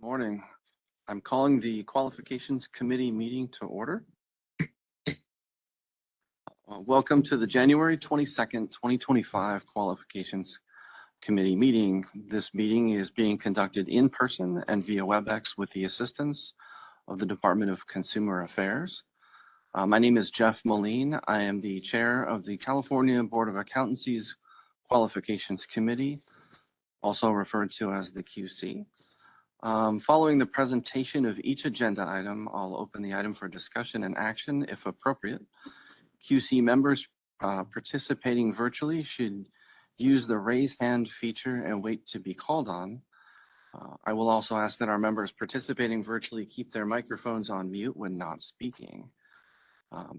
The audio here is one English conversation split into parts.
Morning. I'm calling the Qualifications Committee meeting to order. Welcome to the January 22nd, 2025 Qualifications Committee meeting. This meeting is being conducted in person and via WebEx with the assistance of the Department of Consumer Affairs. My name is Jeff Moline. I am the chair of the California Board of Accountancy's Qualifications Committee, also referred to as the QC. Following the presentation of each agenda item, I'll open the item for discussion and action if appropriate. QC members participating virtually should use the raise hand feature and wait to be called on. I will also ask that our members participating virtually keep their microphones on mute when not speaking.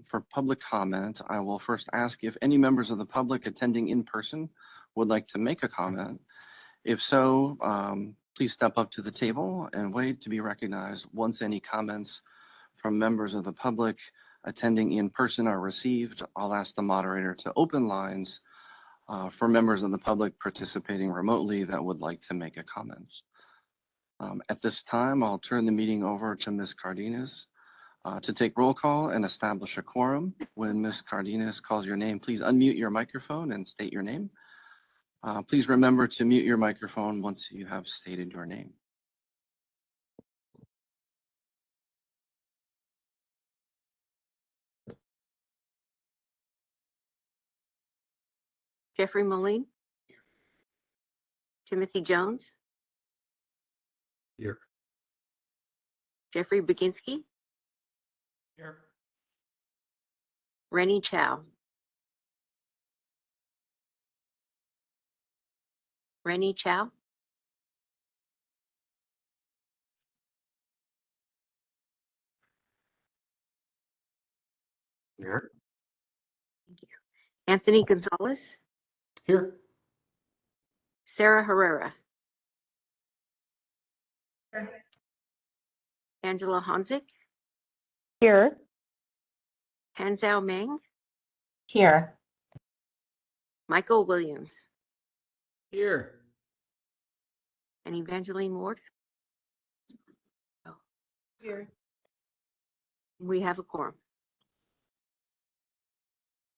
For public comment, I will first ask if any members of the public attending in person would like to make a comment. If so, please step up to the table and wait to be recognized. Once any comments from members of the public attending in person are received, I'll ask the moderator to open lines for members of the public participating remotely that would like to make a comment. At this time, I'll turn the meeting over to Ms. Cardenas to take roll call and establish a quorum. When Ms. Cardenas calls your name, please unmute your microphone and state your name. Please remember to mute your microphone once you have stated your name. Jeffrey Moline. Timothy Jones. Here. Jeffrey Baginski. Here. Rennie Chow. Rennie Chow. Here. Thank you. Anthony Gonzalez. Here. Sarah Herrera. Angela Honzik. Here. Hanzhao Meng. Here. Michael Williams. Here. And Evangeline Ward. Oh, Here. we have a quorum.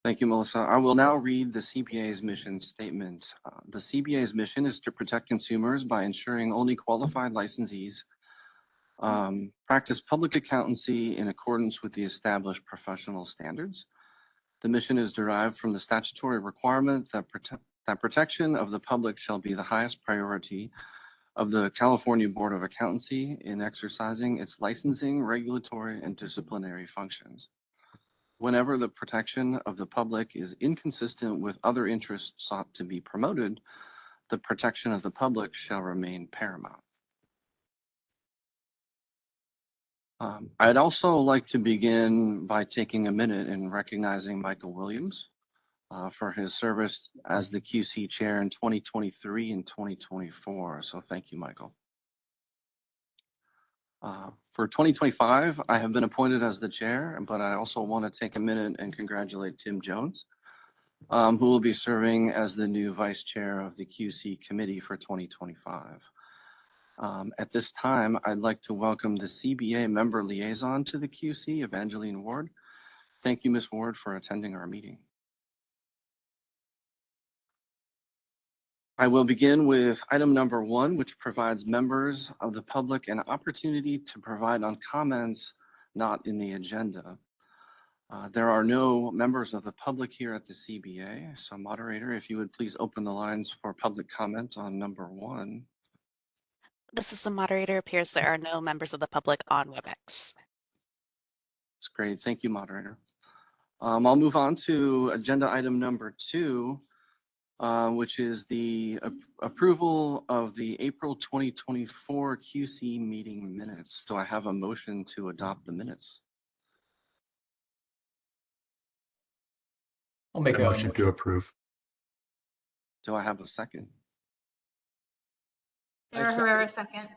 Thank you, Melissa. I will now read the CBA's mission statement. The CBA's mission is to protect consumers by ensuring only qualified licensees practice public accountancy in accordance with the established professional standards. The mission is derived from the statutory requirement that protection of the public shall be the highest priority of the California Board of Accountancy in exercising its licensing, regulatory, and disciplinary functions. Whenever the protection of the public is inconsistent with other interests sought to be promoted, the protection of the public shall remain paramount. I'd also like to begin by taking a minute and recognizing Michael Williams for his service as the QC chair in 2023 and 2024. So thank you, Michael. For 2025, I have been appointed as the chair, but I also want to take a minute and congratulate Tim Jones, who will be serving as the new vice chair of the QC committee for 2025. At this time, I'd like to welcome the CBA member liaison to the QC, Evangeline Ward. Thank you, Ms. Ward, for attending our meeting. I will begin with item number 1, which provides members of the public an opportunity to provide on comments not in the agenda. There are no members of the public here at the CBA, so moderator, if you would please open the lines for public comment on number 1. This is the moderator. Appears there are no members of the public on WebEx. That's great. Thank you, moderator. I'll move on to agenda item number 2, which is the approval of the April 2024 QC meeting minutes. Do I have a motion to adopt the minutes? I'll make a motion to approve. Do I have a second? Sarah Herrera, second.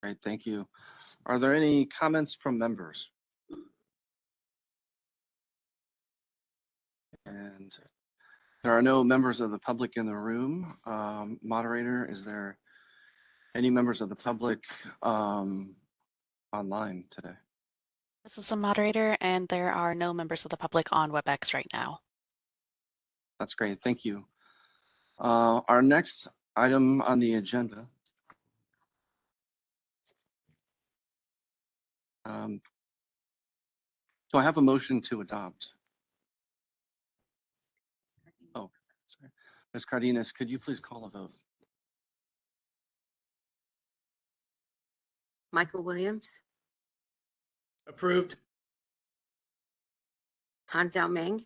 Great, thank you. Are there any comments from members? And there are no members of the public in the room. Moderator, is there Any members of the public online today? This is the moderator, and there are no members of the public on WebEx right now. That's great. Thank you. Our next item on the agenda do I have a motion to adopt? Oh, sorry. Ms. Cardenas, could you please call a vote? Michael Williams, Approved. Hanzhao Meng,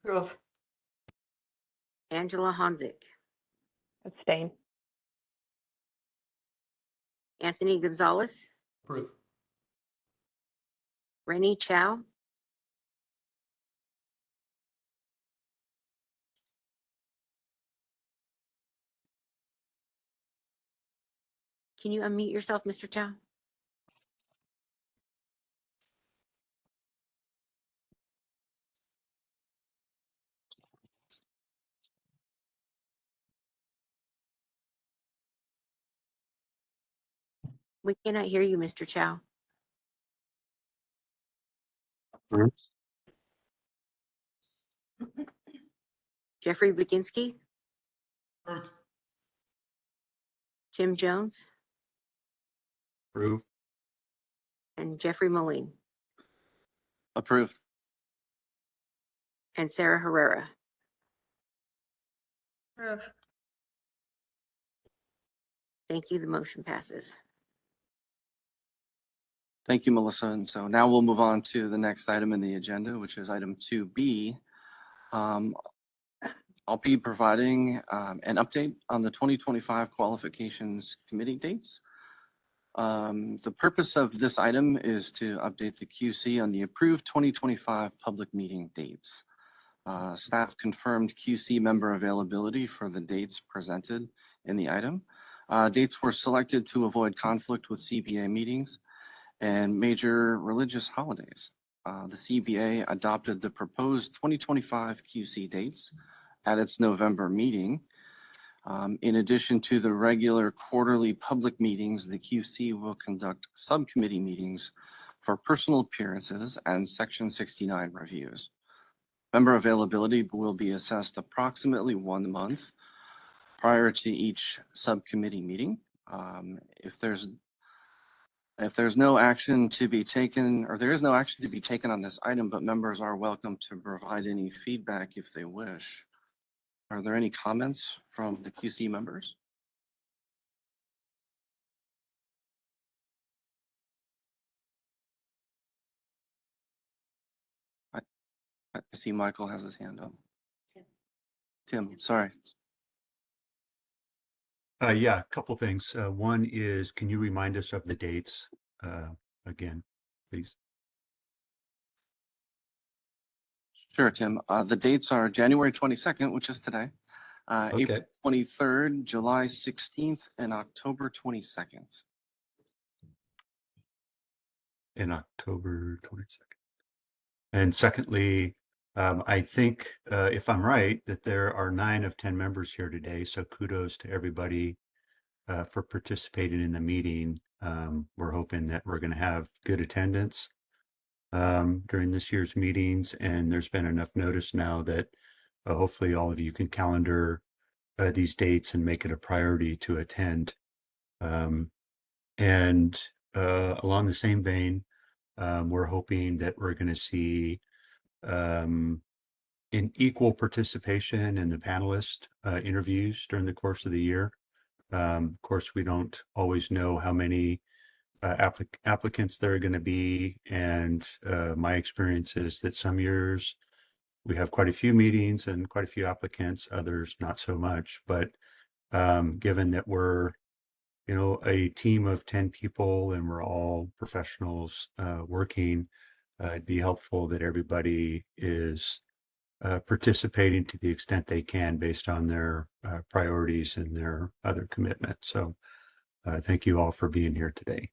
Approve. Angela Honzik, Abstain. Anthony Gonzalez, Approved. Rennie Chow, can you unmute yourself, Mr. Chow? We cannot hear you, Mr. Chow. Jeffrey Wiginski, Approved. Tim Jones, Approved. and Jeffrey Moline, Approved. and Sarah Herrera. Approve. Thank you. The motion passes. Thank you, Melissa. And so now we'll move on to the next item in the agenda, which is item 2B. I'll be providing an update on the 2025 Qualifications Committee dates. The purpose of this item is to update the QC on the approved 2025 public meeting dates. Staff confirmed QC member availability for the dates presented in the item. Dates were selected to avoid conflict with CBA meetings and major religious holidays. The CBA adopted the proposed 2025 QC dates at its November meeting. In addition to the regular quarterly public meetings, the QC will conduct subcommittee meetings for personal appearances and Section 69 reviews. Member availability will be assessed approximately 1 month prior to each subcommittee meeting. If there's no action to be taken, or there is no action to be taken on this item, but members are welcome to provide any feedback if they wish. Are there any comments from the QC members? I see Michael has his hand up. Tim, sorry. Yeah, a couple things. One is, can you remind us of the dates again, please? Sure, Tim. The dates are January 22nd, which is today, April 23rd, July 16th, and October 22nd. In October 22nd. And secondly, I think, if I'm right, that there are 9 of 10 members here today. So kudos to everybody for participating in the meeting. We're hoping that we're going to have good attendance during this year's meetings. And there's been enough notice now that hopefully all of you can calendar these dates and make it a priority to attend. And along the same vein, we're hoping that we're going to see in equal participation in the panelist interviews during the course of the year. Of course, we don't always know how many applicants there are going to be. And my experience is that some years we have quite a few meetings and quite a few applicants, others not so much. But given that we're a team of 10 people and we're all professionals working, it'd be helpful that everybody is participating to the extent they can based on their priorities and their other commitments. So thank you all for being here today.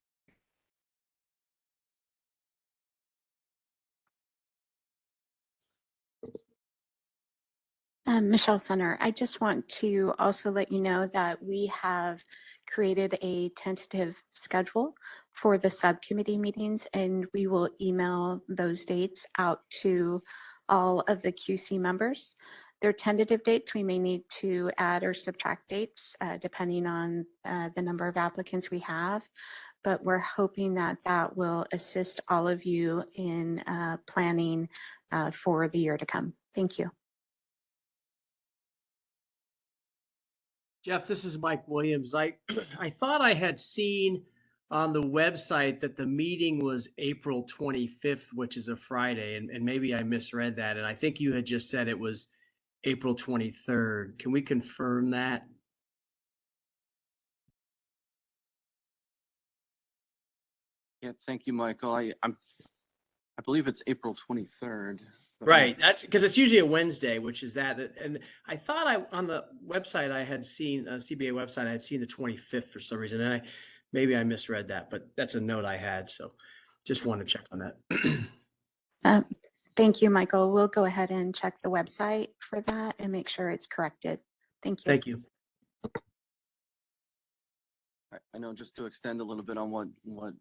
Michelle Sunner, I just want to also let you know that we have created a tentative schedule for the subcommittee meetings, and we will email those dates out to all of the QC members. They're tentative dates. We may need to add or subtract dates depending on the number of applicants we have, but we're hoping that that will assist all of you in planning for the year to come. Thank you. Jeff, this is Mike Williams. I thought I had seen on the website that the meeting was April 25th, which is a Friday, and maybe I misread that. And I think you had just said it was April 23rd. Can we confirm that? Yeah, thank you, Michael. I believe it's April 23rd. but Right. That's because it's usually a Wednesday, which is that. And I thought on the website I had seen CBA website, I had seen the 25th for some reason. And maybe I misread that, but that's a note I had. So just want to check on that. Thank you, Michael. We'll go ahead and check the website for that and make sure it's corrected. Thank you. Thank you. I know, just to extend a little bit on what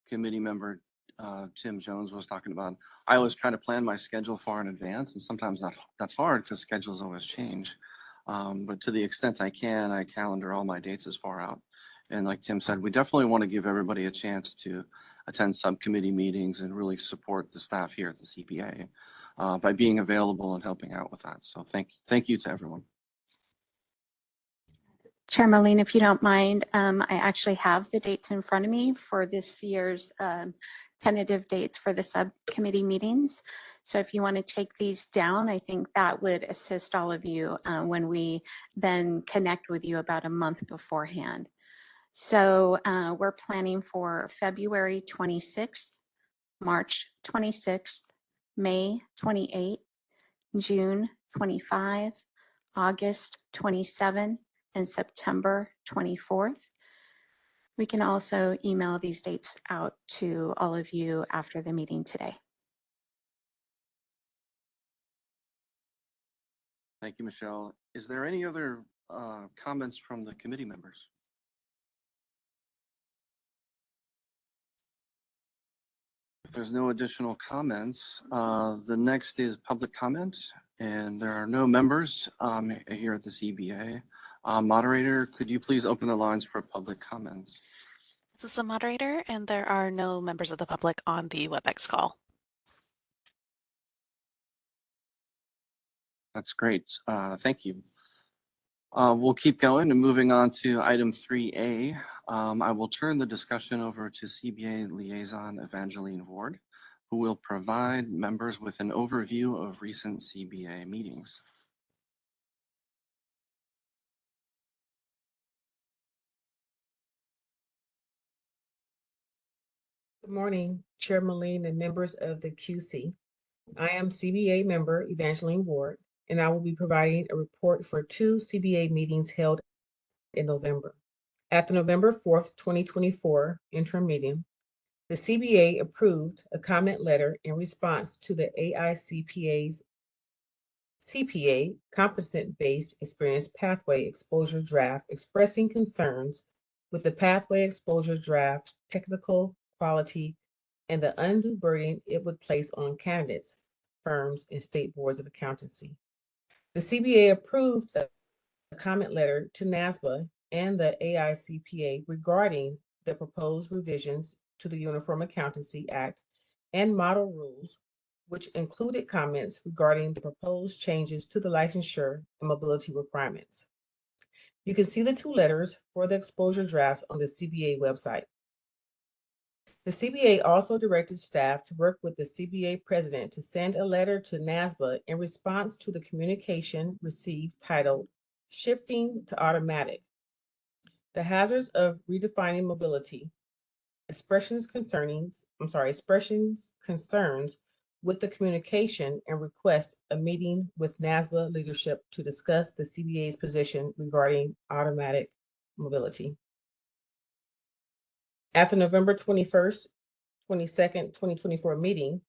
committee member Tim Jones was talking about, I always try to plan my schedule far in advance, and sometimes that's hard because schedules always change. But to the extent I can, I calendar all my dates as far out. And like Tim said, we definitely want to give everybody a chance to attend subcommittee meetings and really support the staff here at the CPA by being available and helping out with that. So thank you to everyone. Chair Moline, if you don't mind, I actually have the dates in front of me for this year's tentative dates for the subcommittee meetings. So if you want to take these down, I think that would assist all of you when we then connect with you about a month beforehand. So we're planning for February 26th, March 26th, May 28th, June 25, August 27, and September 24th. We can also email these dates out to all of you after the meeting today. Thank you, Michelle. Is there any other comments from the committee members? If there's no additional comments, the next is public comment, and there are no members here at the CBA. Moderator, could you please open the lines for public comments? This is the moderator, and there are no members of the public on the WebEx call. That's great. Thank you. We'll keep going and moving on to item 3A. I will turn the discussion over to CBA Liaison Evangeline Ward, who will provide members with an overview of recent CBA meetings. Good morning, Chair Moline and members of the QC. I am CBA member Evangeline Ward, and I will be providing a report for 2 CBA meetings held in November. At the November 4th, 2024 interim meeting, the CBA approved a comment letter in response to the AICPA's CPA Competent-Based Experience Pathway Exposure Draft expressing concerns with the Pathway Exposure Draft technical quality and the undue burden it would place on candidates, firms, and state boards of accountancy. The CBA approved a comment letter to NASBA and the AICPA regarding the proposed revisions to the Uniform Accountancy Act and model rules, which included comments regarding the proposed changes to the licensure and mobility requirements. You can see the 2 letters for the exposure drafts on the CBA website. The CBA also directed staff to work with the CBA president to send a letter to NASBA in response to the communication received titled Shifting to Automatic: The Hazards of Redefining Mobility, expressions concerns with the communication, and request a meeting with NASBA leadership to discuss the CBA's position regarding automatic mobility. At the November 21st, 22nd, 2024 meeting,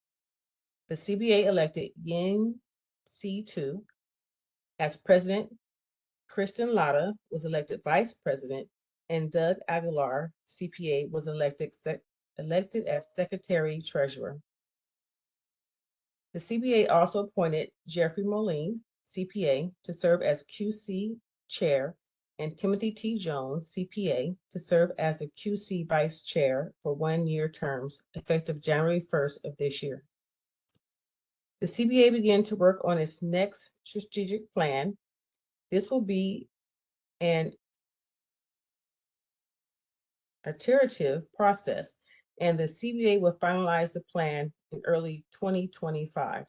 the CBA elected Yin C2 As president, Kristen Latta was elected vice president, and Doug Aguilar, CPA, was elected as secretary treasurer. The CBA also appointed Jeffrey Moline, CPA, to serve as QC chair, and Timothy T. Jones, CPA, to serve as the QC vice chair for 1-year terms effective January 1st of this year. The CBA began to work on its next strategic plan. This will be an iterative process, and the CBA will finalize the plan in early 2025.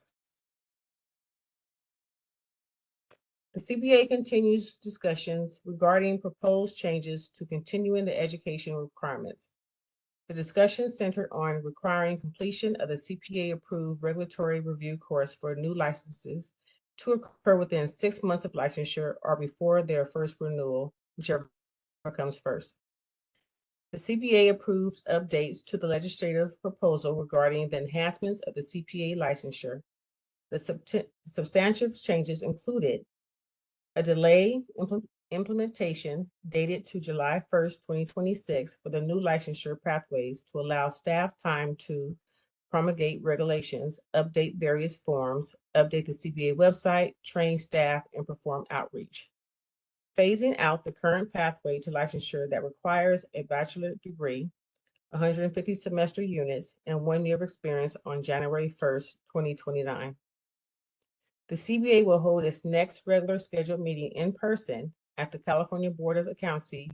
The CBA continues discussions regarding proposed changes to continuing the education requirements. The discussion centered on requiring completion of the CPA-approved regulatory review course for new licenses to occur within 6 months of licensure or before their first renewal, whichever comes first. The CBA approved updates to the legislative proposal regarding the enhancements of the CPA licensure. The substantial changes included a delay implementation dated to July 1st, 2026 for the new licensure pathways to allow staff time to promulgate regulations, update various forms, update the CBA website, train staff, and perform outreach. Phasing out the current pathway to licensure that requires a bachelor's degree, 150 semester units, and 1 year of experience on January 1st, 2029. The CBA will hold its next regular scheduled meeting in person at the California Board of Accountancy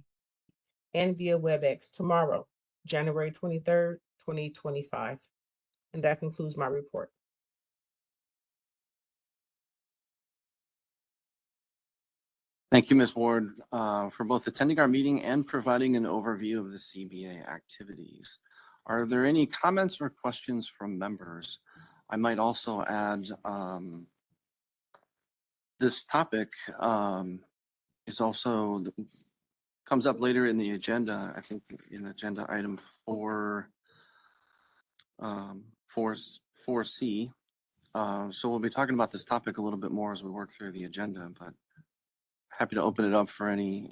and via WebEx tomorrow, January 23rd, 2025. And that concludes my report. Thank you, Ms. Ward, for both attending our meeting and providing an overview of the CBA activities. Are there any comments or questions from members? I might also add, this topic is also comes up later in the agenda. I think in agenda item 4C. So we'll be talking about this topic a little bit more as we work through the agenda, but happy to open it up for any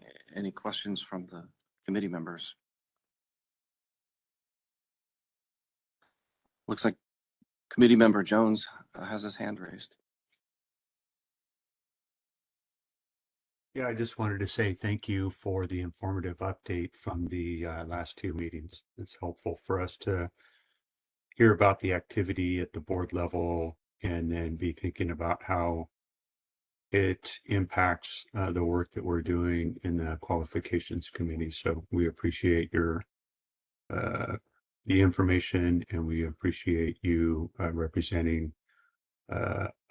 questions from the committee members. Looks like Committee Member Jones has his hand raised. Yeah, I just wanted to say thank you for the informative update from the last 2 meetings. It's helpful for us to hear about the activity at the board level and then be thinking about how it impacts the work that we're doing in the qualifications committee. So we appreciate your the information, and we appreciate you representing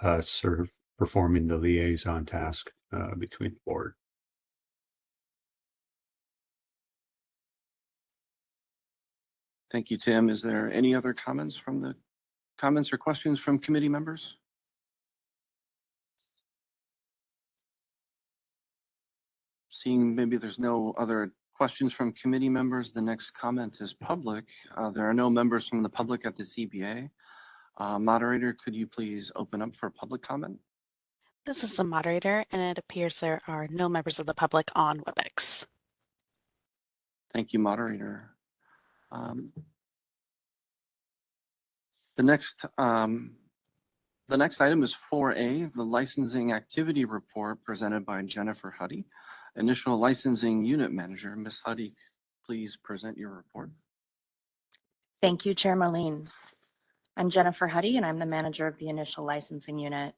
us, sort of performing the liaison task between the board. Thank you, Tim. Is there any other comments or questions from committee members? Seeing maybe there's no other questions from committee members, the next comment is public. There are no members from the public at the CBA. Moderator, could you please open up for public comment? This is the moderator, and it appears there are no members of the public on WebEx. Thank you, moderator. The next item is 4A, the licensing activity report presented by Jennifer Huddy, Initial Licensing Unit Manager. Ms. Huddy, please present your report. Thank you, Chair Moline. I'm Jennifer Huddy, and I'm the manager of the Initial Licensing Unit.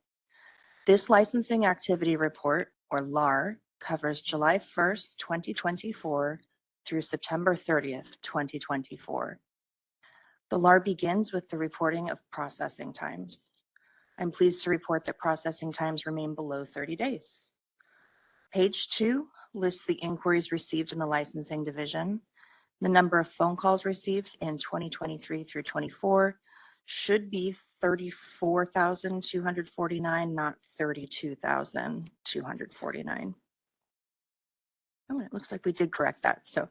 This licensing activity report, or LAR, covers July 1st, 2024 through September 30th, 2024. The LAR begins with the reporting of processing times. I'm pleased to report that processing times remain below 30 days. Page 2 lists the inquiries received in the licensing division. The number of phone calls received in 2023 through 24 should be 34,249, not 32,249. Oh, it looks like we did correct that. So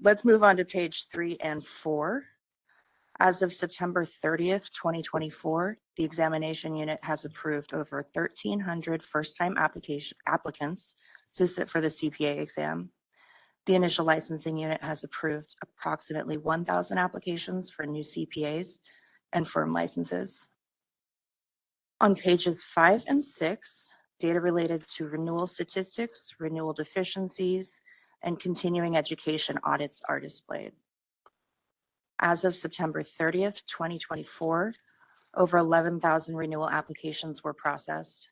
let's move on to page 3 and 4. As of September 30th, 2024, the examination unit has approved over 1,300 first-time applicants to sit for the CPA exam. The initial licensing unit has approved approximately 1,000 applications for new CPAs and firm licenses. On pages 5 and 6, data related to renewal statistics, renewal deficiencies, and continuing education audits are displayed. As of September 30th, 2024, over 11,000 renewal applications were processed.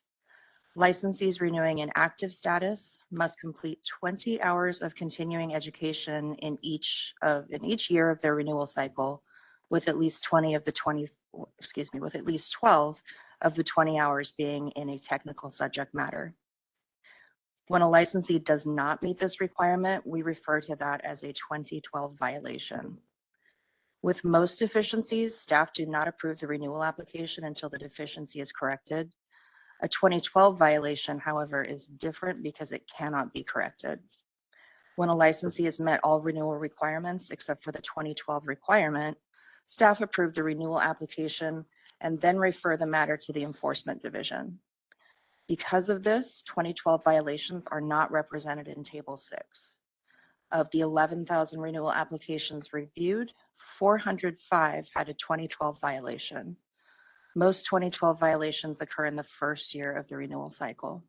Licensees renewing in active status must complete 20 hours of continuing education in each year of their renewal cycle, with at least 12 of the 20 hours being in a technical subject matter. When a licensee does not meet this requirement, we refer to that as a 2012 violation. With most deficiencies, staff do not approve the renewal application until the deficiency is corrected. A 2012 violation, however, is different because it cannot be corrected. When a licensee has met all renewal requirements except for the 2012 requirement, staff approve the renewal application and then refer the matter to the enforcement division. Because of this, 2012 violations are not represented in Table 6. Of the 11,000 renewal applications reviewed, 405 had a 2012 violation. Most 2012 violations occur in the first year of the renewal cycle.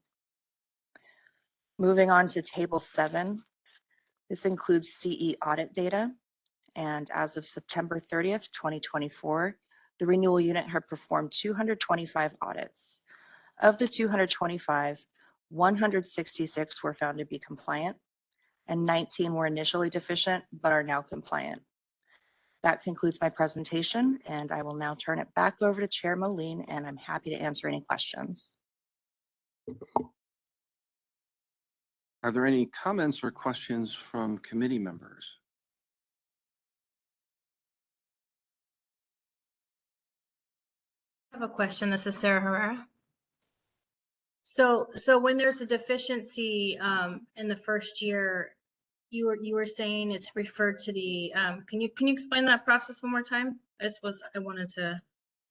Moving on to Table 7, this includes CE audit data. And as of September 30th, 2024, the renewal unit had performed 225 audits. Of the 225, 166 were found to be compliant, and 19 were initially deficient but are now compliant. That concludes my presentation, and I will now turn it back over to Chair Moline, and I'm happy to answer any questions. Are there any comments or questions from committee members? I have a question. This is Sarah Herrera. So when there's a deficiency in the first year, you were saying it's referred to the can you explain that process one more time? I wanted to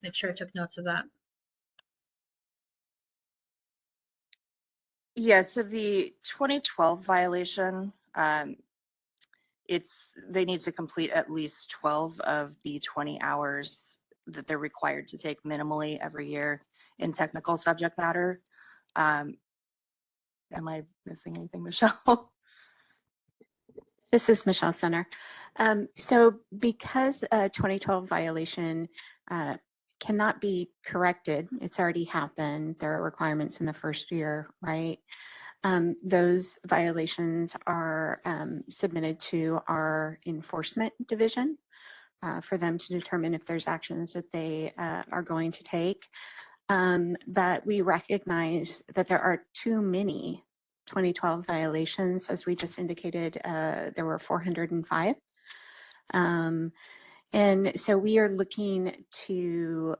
make sure I took notes of that. Yes, so the 2012 violation, they need to complete at least 12 of the 20 hours that they're required to take minimally every year in technical subject matter. Am I missing anything, Michelle? This is Michelle Center. So because a 2012 violation cannot be corrected, it's already happened. There are requirements in the first year, right? Those violations are submitted to our enforcement division for them to determine if there's actions that they are going to take. But we recognize that there are too many 2012 violations. As we just indicated, there were 405. And so we are looking to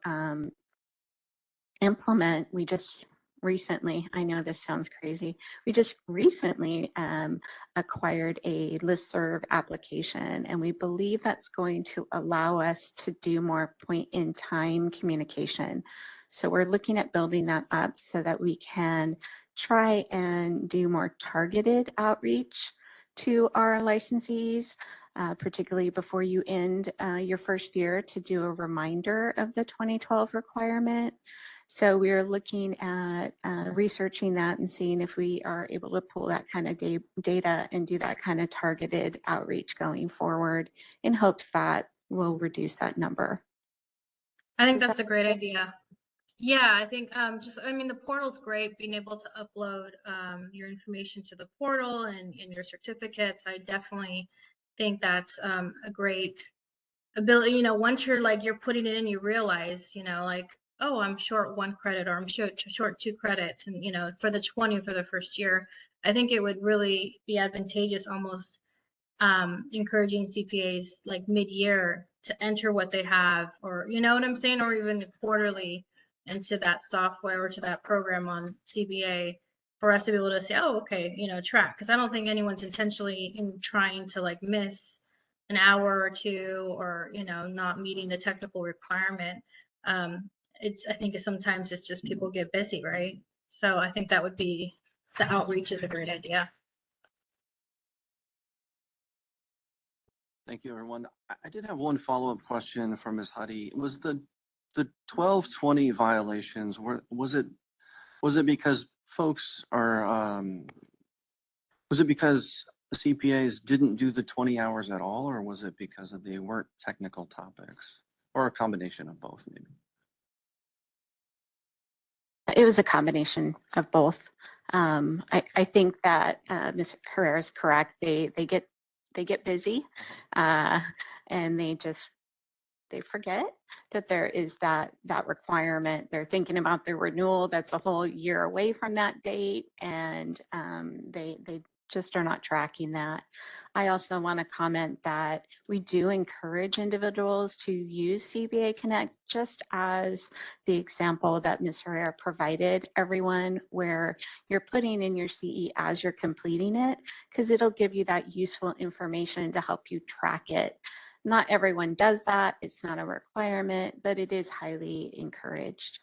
implement, we just recently, I know this sounds crazy, we just recently acquired a listserv application, and we believe that's going to allow us to do more point-in-time communication. So we're looking at building that up so that we can try and do more targeted outreach to our licensees, particularly before you end your first year, to do a reminder of the 2012 requirement. So we're looking at researching that and seeing if we are able to pull that kind of data and do that kind of targeted outreach going forward, in hopes that will reduce that number. I think that's a great idea. Yeah, I think the portal's great, being able to upload your information to the portal and your certificates. I definitely think that's a great ability. Once you're putting it in, you realize, oh, I'm short 1 credit, or I'm short 2 credits, and for the 20 for the first year. I think it would really be advantageous, almost encouraging CPAs like mid-year to enter what they have, or you know what I'm saying, or even quarterly into that software or to that program on CBA, for us to be able to say, oh, okay, track, because I don't think anyone's intentionally trying to miss an hour or two, or, not meeting the technical requirement. I think sometimes it's just people get busy, right? So I think that would be, the outreach is a great idea. Thank you, everyone. I did have one follow-up question for Ms. Huddy. Was the 1220 violations, was it because folks are, was it because the CPAs didn't do the 20 hours at all, or was it because they weren't technical topics, or a combination of both, maybe? It was a combination of both. I think that Ms. Herrera is correct. They get busy, and they forget that there is that requirement. They're thinking about their renewal that's a whole year away from that date, and they just are not tracking that. I also want to comment that we do encourage individuals to use CBA Connect, just as the example that Ms. Herrera provided everyone, where you're putting in your CE as you're completing it, because it'll give you that useful information to help you track it. Not everyone does that. It's not a requirement, but it is highly encouraged.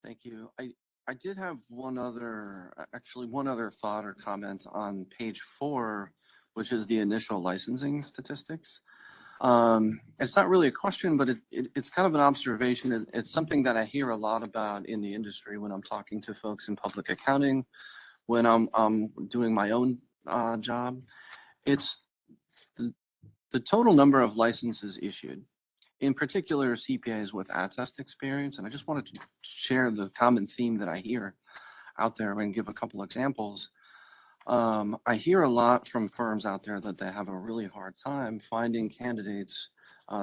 Thank you. I did have one other thought or comment on page 4, which is the initial licensing statistics. It's not really a question, but it's kind of an observation. It's something that I hear a lot about in the industry when I'm talking to folks in public accounting, when I'm doing my own job. It's the total number of licenses issued, in particular CPAs with attest experience. And I just wanted to share the common theme that I hear out there and give a couple examples. I hear a lot from firms out there that they have a really hard time finding candidates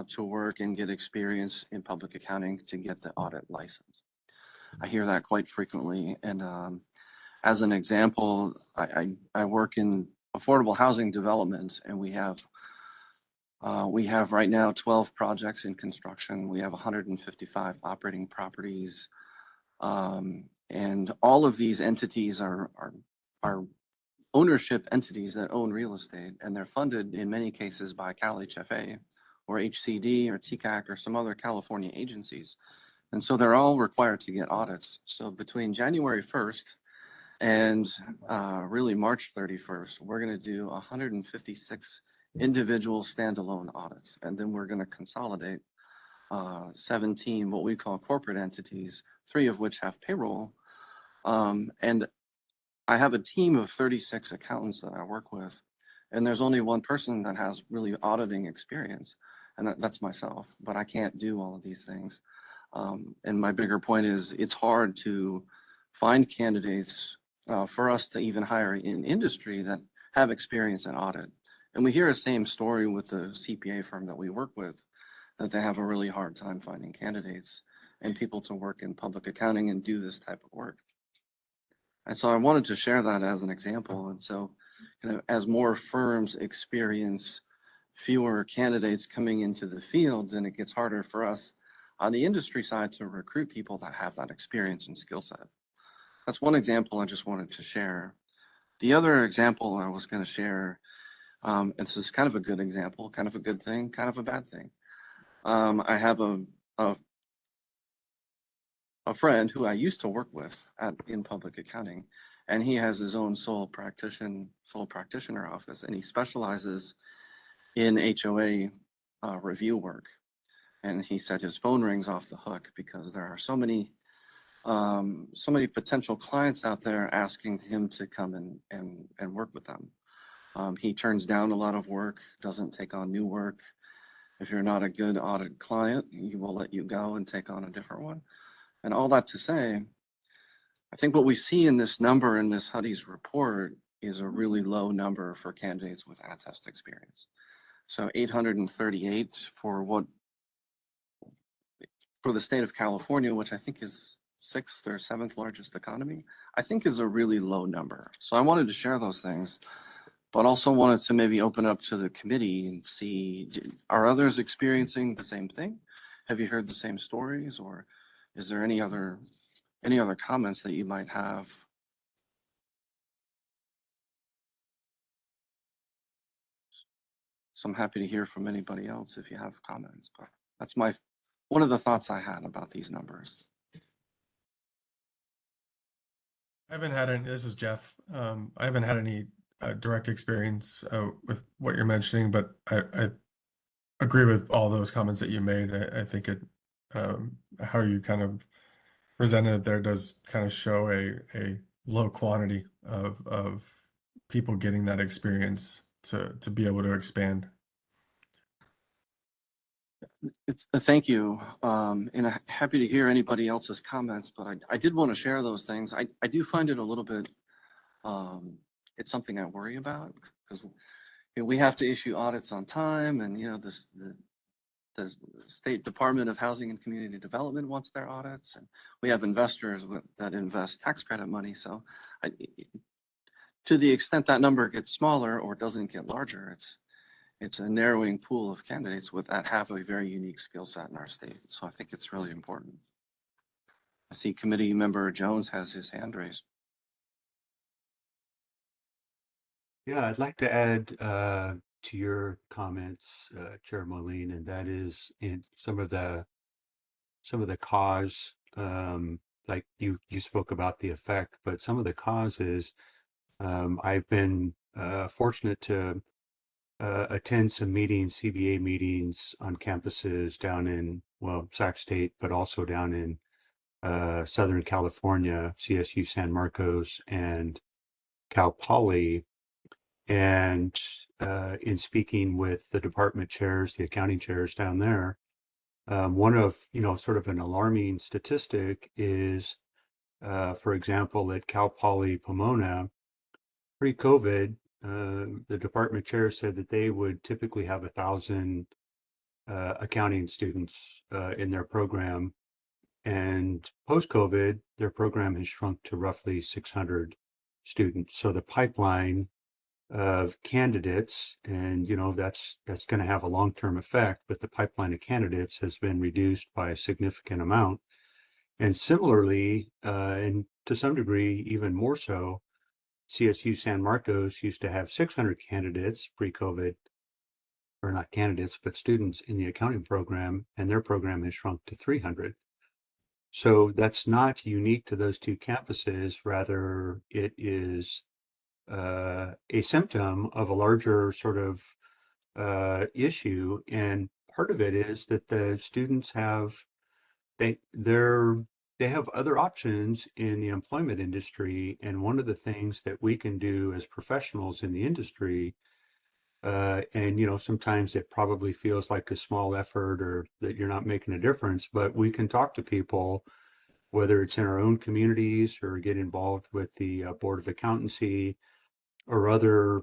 to work and get experience in public accounting to get the audit license. I hear that quite frequently. And as an example, I work in affordable housing development, and we have right now 12 projects in construction. We have 155 operating properties. And all of these entities are ownership entities that own real estate, and they're funded in many cases by CalHFA or HCD or TCAC or some other California agencies. And so they're all required to get audits. So between January 1st and really March 31st, we're going to do 156 individual standalone audits. And then we're going to consolidate 17 what we call corporate entities, 3 of which have payroll. And I have a team of 36 accountants that I work with, and there's only one person that has really auditing experience, and that's myself, but I can't do all of these things. And my bigger point is it's hard to find candidates for us to even hire in industry that have experience in audit. And we hear the same story with the CPA firm that we work with, that they have a really hard time finding candidates and people to work in public accounting and do this type of work. And so I wanted to share that as an example. And so, as more firms experience fewer candidates coming into the field, then it gets harder for us on the industry side to recruit people that have that experience and skill set. That's one example I just wanted to share. The other example I was going to share, and this is kind of a good example, kind of a good thing, kind of a bad thing. I have a friend who I used to work with in public accounting, and he has his own sole practitioner office, and he specializes in HOA review work. And he said his phone rings off the hook because there are so many potential clients out there asking him to come and work with them. He turns down a lot of work, doesn't take on new work. If you're not a good audit client, he will let you go and take on a different one. And all that to say, I think what we see in this number in Ms. Huddy's report is a really low number for candidates with attest experience. So 838 for the state of California, which I think is 6th or 7th largest economy, I think is a really low number. So I wanted to share those things, but also wanted to maybe open up to the committee and see, are others experiencing the same thing? Have you heard the same stories, or is there any other comments that you might have? So I'm happy to hear from anybody else if you have comments, but that's one of the thoughts I had about these numbers. I haven't had any, this is Jeff. I haven't had any direct experience with what you're mentioning, but I agree with all those comments that you made. I think how you kind of presented it there does kind of show a low quantity of people getting that experience to be able to expand. Thank you. And I'm happy to hear anybody else's comments, but I did want to share those things. I do find it a little bit, it's something I worry about because we have to issue audits on time, and the State Department of Housing and Community Development wants their audits, and we have investors that invest tax credit money. So to the extent that number gets smaller or doesn't get larger, it's a narrowing pool of candidates that have a very unique skill set in our state. So I think it's really important. I see committee member Jones has his hand raised. Yeah, I'd like to add to your comments, Chair Moline, and that is in some of the cause, like you spoke about the effect, but some of the causes, I've been fortunate to attend some meetings, CBA meetings on campuses down in, well, Sac State, but also down in Southern California, CSU San Marcos and Cal Poly. And in speaking with the department chairs, the accounting chairs down there, one of, sort of an alarming statistic is, for example, at Cal Poly Pomona, pre-COVID, the department chair said that they would typically have 1,000 accounting students in their program. And post-COVID, their program has shrunk to roughly 600 students. So the pipeline of candidates, and that's going to have a long-term effect, but the pipeline of candidates has been reduced by a significant amount. And similarly, and to some degree even more so, CSU San Marcos used to have 600 candidates pre-COVID, or not candidates, but students in the accounting program, and their program has shrunk to 300. So that's not unique to those two campuses. Rather, it is a symptom of a larger sort of issue. And part of it is that the students have they have other options in the employment industry. And one of the things that we can do as professionals in the industry, and sometimes it probably feels like a small effort or that you're not making a difference, but we can talk to people, whether it's in our own communities or get involved with the Board of Accountancy or other,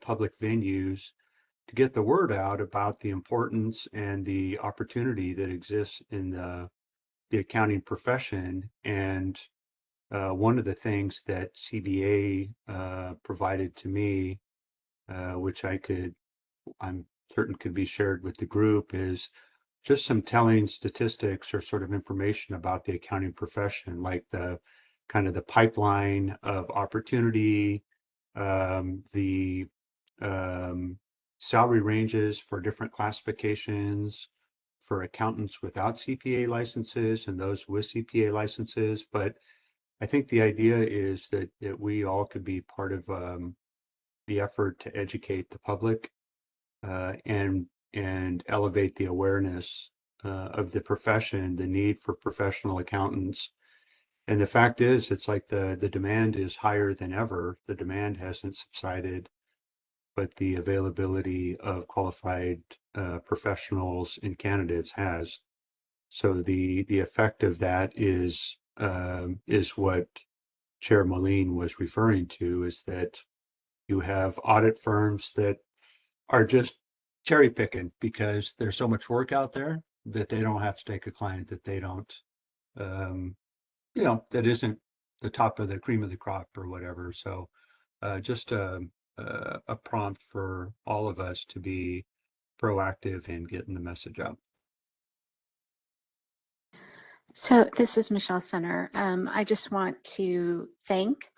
public venues, to get the word out about the importance and the opportunity that exists in the accounting profession. And one of the things that CBA provided to me, which I'm certain could be shared with the group, is just some telling statistics or sort of information about the accounting profession, like the kind of the pipeline of opportunity, the salary ranges for different classifications for accountants without CPA licenses and those with CPA licenses. But I think the idea is that we all could be part of the effort to educate the public and elevate the awareness of the profession, the need for professional accountants. And the fact is, it's like the demand is higher than ever. The demand hasn't subsided, but the availability of qualified professionals and candidates has. So the effect of that is what Chair Moline was referring to, is that you have audit firms that are just cherry picking because there's so much work out there that they don't have to take a client that they don't, that isn't the top of the cream of the crop or whatever. So just a prompt for all of us to be proactive in getting the message out. So this is Michelle Center. I just want to thank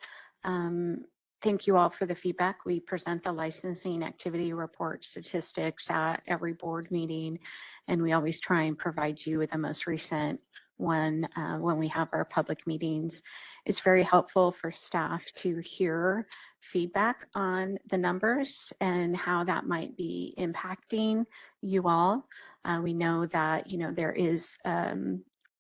thank you all for the feedback. We present the licensing activity report statistics at every board meeting, and we always try and provide you with the most recent one when we have our public meetings. It's very helpful for staff to hear feedback on the numbers and how that might be impacting you all. We know that, there is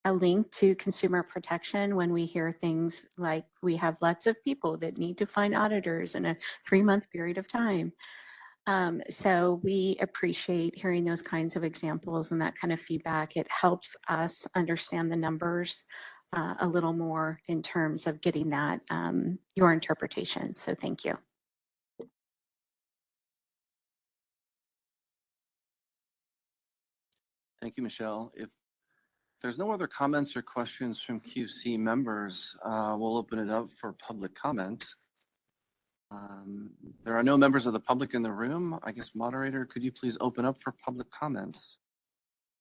a link to consumer protection when we hear things like we have lots of people that need to find auditors in a 3-month period of time. So we appreciate hearing those kinds of examples and that kind of feedback. It helps us understand the numbers a little more in terms of getting that, your interpretation. So thank you. Thank you, Michelle. If there's no other comments or questions from QC members, we'll open it up for public comment. There are no members of the public in the room. I guess, moderator, could you please open up for public comments?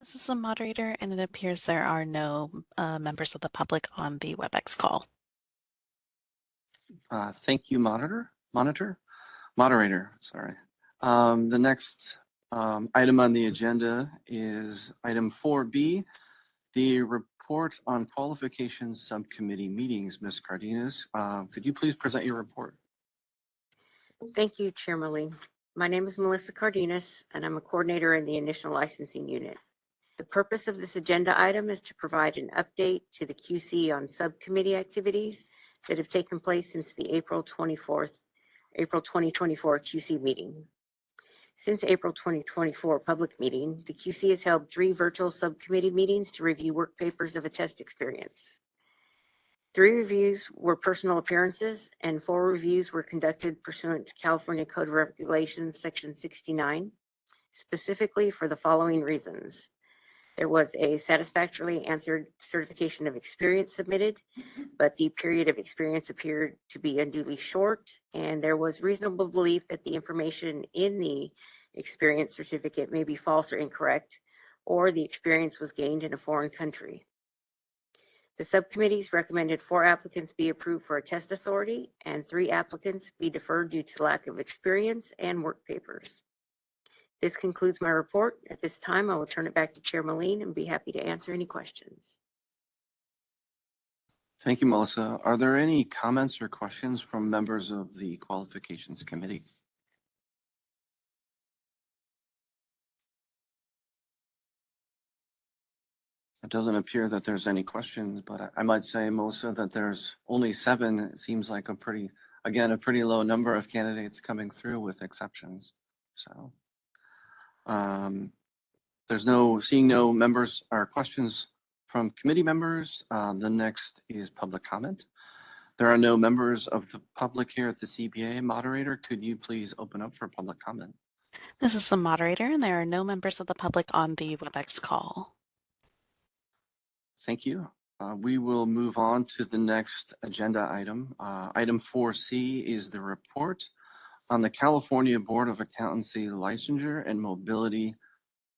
This is the moderator, and it appears there are no members of the public on the WebEx call. Thank you, moderator, sorry. The next item on the agenda is item 4B, the report on qualifications subcommittee meetings. Ms. Cardenas, could you please present your report? Thank you, Chair Moline. My name is Melissa Cardenas, and I'm a coordinator in the initial licensing unit. The purpose of this agenda item is to provide an update to the QC on subcommittee activities that have taken place since the April 2024 QC meeting. Since April 2024 public meeting, the QC has held 3 virtual subcommittee meetings to review work papers of a test experience. 3 reviews were personal appearances, and 4 reviews were conducted pursuant to California Code of Regulations, Section 69, specifically for the following reasons. There was a satisfactorily answered certification of experience submitted, but the period of experience appeared to be unduly short, and there was reasonable belief that the information in the experience certificate may be false or incorrect, or the experience was gained in a foreign country. The subcommittees recommended 4 applicants be approved for a test authority and 3 applicants be deferred due to lack of experience and work papers. This concludes my report. At this time, I will turn it back to Chair Moline and be happy to answer any questions. Thank you, Melissa. Are there any comments or questions from members of the Qualifications Committee? It doesn't appear that there's any questions, but I might say, Melissa, that there's only 7. It seems like a pretty low number of candidates coming through with exceptions. So seeing no members or questions from committee members. The next is public comment. There are no members of the public here at the CBA. Moderator, could you please open up for public comment? This is the moderator, and there are no members of the public on the WebEx call. Thank you. We will move on to the next agenda item. Item 4C is the report on the California Board of Accountancy licensure and mobility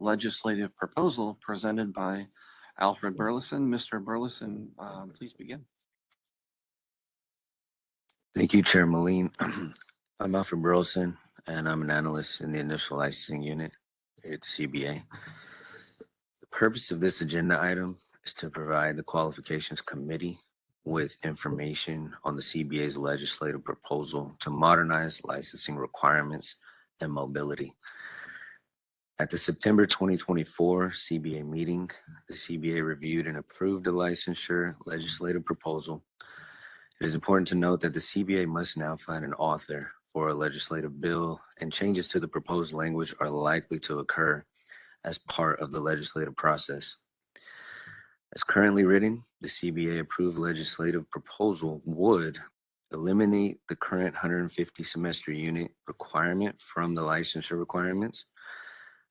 legislative proposal presented by Alfred Burleson. Mr. Burleson, please begin. Thank you, Chair Moline. I'm Alfred Burleson, and I'm an analyst in the initial licensing unit here at the CBA. The purpose of this agenda item is to provide the Qualifications Committee with information on the CBA's legislative proposal to modernize licensing requirements and mobility. At the September 2024 CBA meeting, the CBA reviewed and approved the licensure legislative proposal. It is important to note that the CBA must now find an author for a legislative bill, and changes to the proposed language are likely to occur as part of the legislative process. As currently written, the CBA approved legislative proposal would eliminate the current 150 semester unit requirement from the licensure requirements,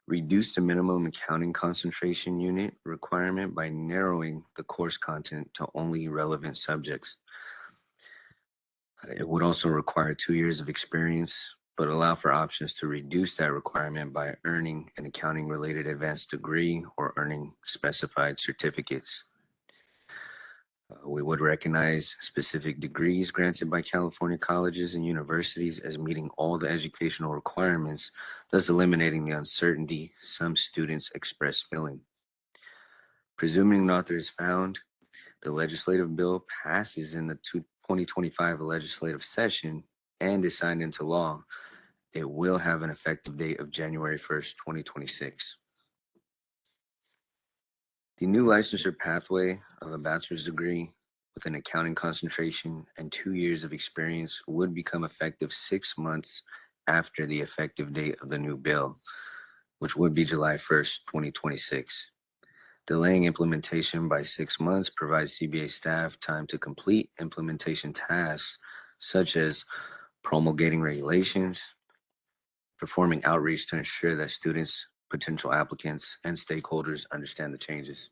reduce the minimum accounting concentration unit requirement by narrowing the course content to only relevant subjects. It would also require 2 years of experience, but allow for options to reduce that requirement by earning an accounting related advanced degree or earning specified certificates. We would recognize specific degrees granted by California colleges and universities as meeting all the educational requirements, thus eliminating the uncertainty some students express feeling. Presuming an author is found, the legislative bill passes in the 2025 legislative session and is signed into law. It will have an effective date of January 1st, 2026. The new licensure pathway of a bachelor's degree with an accounting concentration and 2 years of experience would become effective 6 months after the effective date of the new bill, which would be July 1st, 2026. Delaying implementation by 6 months provides CBA staff time to complete implementation tasks such as promulgating regulations, performing outreach to ensure that students, potential applicants, and stakeholders understand the changes.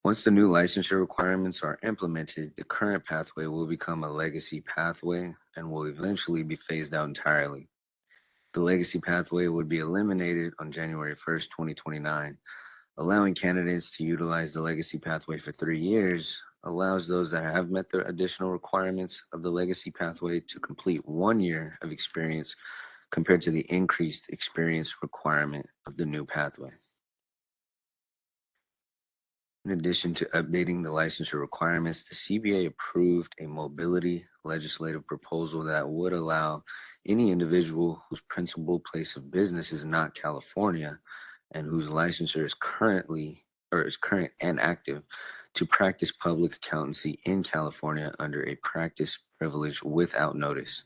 Once the new licensure requirements are implemented, the current pathway will become a legacy pathway and will eventually be phased out entirely. The legacy pathway would be eliminated on January 1st, 2029. Allowing candidates to utilize the legacy pathway for 3 years allows those that have met the additional requirements of the legacy pathway to complete 1 year of experience compared to the increased experience requirement of the new pathway. In addition to updating the licensure requirements, the CBA approved a mobility legislative proposal that would allow any individual whose principal place of business is not California and whose licensure is current and active to practice public accountancy in California under a practice privilege without notice.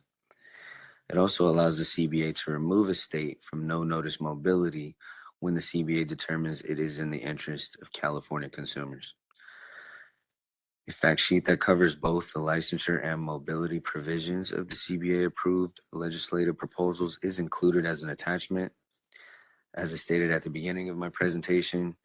It also allows the CBA to remove a state from no notice mobility when the CBA determines it is in the interest of California consumers. A fact sheet that covers both the licensure and mobility provisions of the CBA approved legislative proposals is included as an attachment. As I stated at the beginning of my presentation,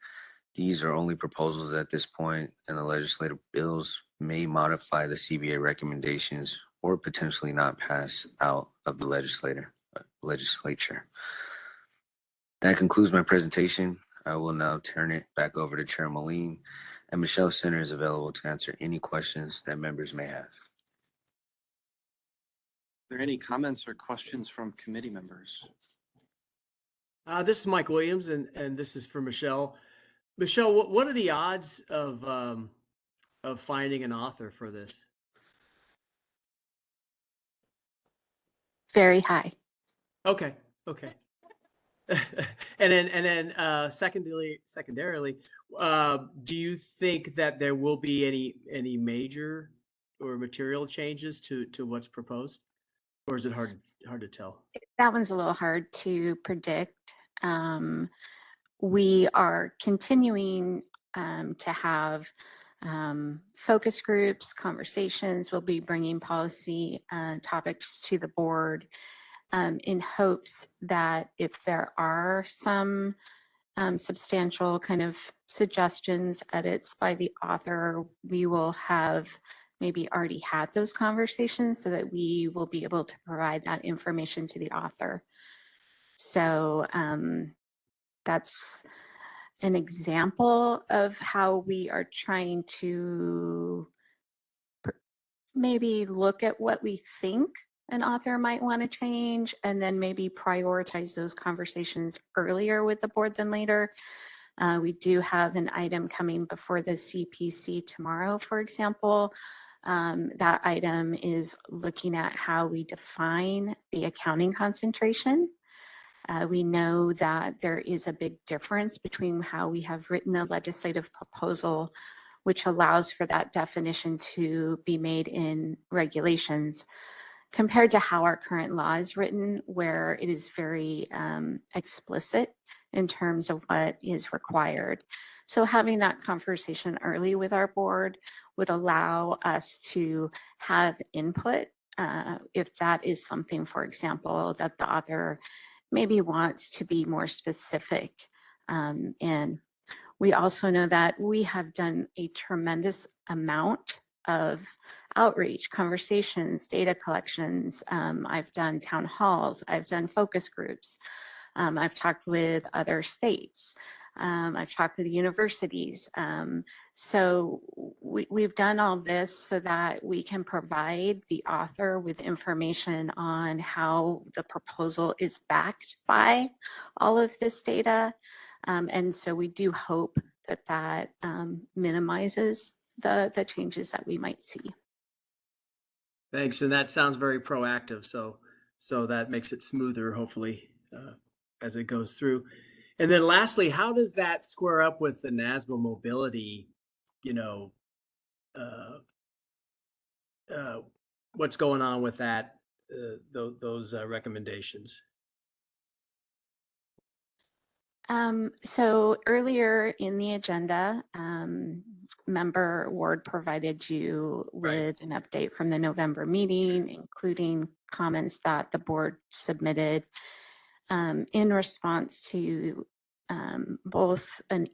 these are only proposals at this point, and the legislative bills may modify the CBA recommendations or potentially not pass out of the legislature. That concludes my presentation. I will now turn it back over to Chair Moline, and Michelle Center is available to answer any questions that members may have. Are there any comments or questions from committee members? This is Mike Williams, and this is for Michelle. Michelle, what are the odds of finding an author for this? Very high. Okay. And then secondarily, do you think that there will be any major or material changes to what's proposed, or is it hard to tell? That one's a little hard to predict. We are continuing to have focus groups, conversations. We'll be bringing policy topics to the board in hopes that if there are some substantial kind of suggestions, edits by the author, we will have maybe already had those conversations so that we will be able to provide that information to the author. So that's an example of how we are trying to maybe look at what we think an author might want to change and then maybe prioritize those conversations earlier with the board than later. We do have an item coming before the CPC tomorrow, for example. That item is looking at how we define the accounting concentration. We know that there is a big difference between how we have written the legislative proposal, which allows for that definition to be made in regulations, compared to how our current law is written, where it is very explicit in terms of what is required. So having that conversation early with our board would allow us to have input if that is something, for example, that the author maybe wants to be more specific. And we also know that we have done a tremendous amount of outreach, conversations, data collections. I've done town halls, I've done focus groups. I've talked with other states. I've talked with universities. So we've done all this so that we can provide the author with information on how the proposal is backed by all of this data. And so we do hope that that minimizes the changes that we might see. Thanks, and that sounds very proactive. So that makes it smoother, hopefully, as it goes through. And then lastly, how does that square up with the NASBA mobility? You know, what's going on with that? Those recommendations. So earlier in the agenda, Member Ward provided you with an update from the November meeting, including comments that the board submitted in response to both a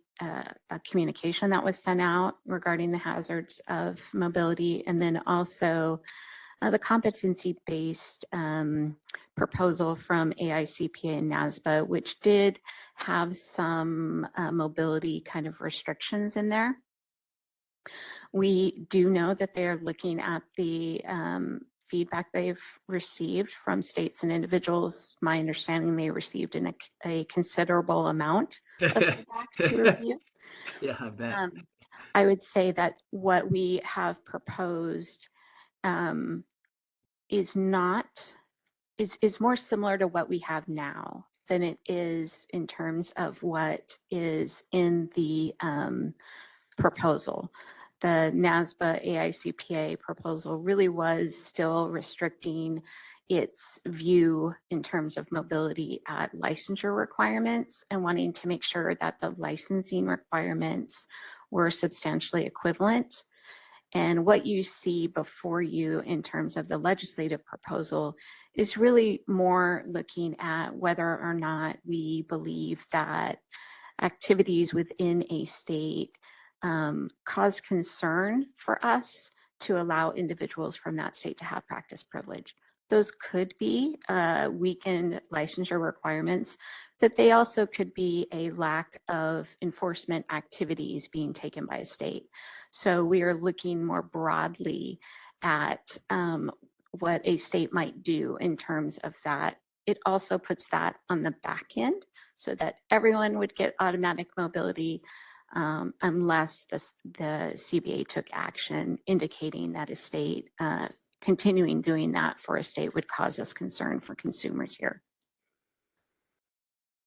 communication that was sent out regarding the hazards of mobility, and then also the competency-based proposal from AICPA and NASBA, which did have some mobility kind of restrictions in there. We do know that they are looking at the feedback they've received from states and individuals. My understanding, they received a considerable amount of feedback to review. Yeah, I bet. I would say that what we have proposed is more similar to what we have now than it is in terms of what is in the proposal. The NASBA AICPA proposal really was still restricting its view in terms of mobility at licensure requirements and wanting to make sure that the licensing requirements were substantially equivalent. And what you see before you in terms of the legislative proposal is really more looking at whether or not we believe that activities within a state cause concern for us to allow individuals from that state to have practice privilege. Those could be weakened licensure requirements, but they also could be a lack of enforcement activities being taken by a state. So we are looking more broadly at what a state might do in terms of that. It also puts that on the back end so that everyone would get automatic mobility unless the CBA took action indicating that a state continuing doing that for a state would cause us concern for consumers here.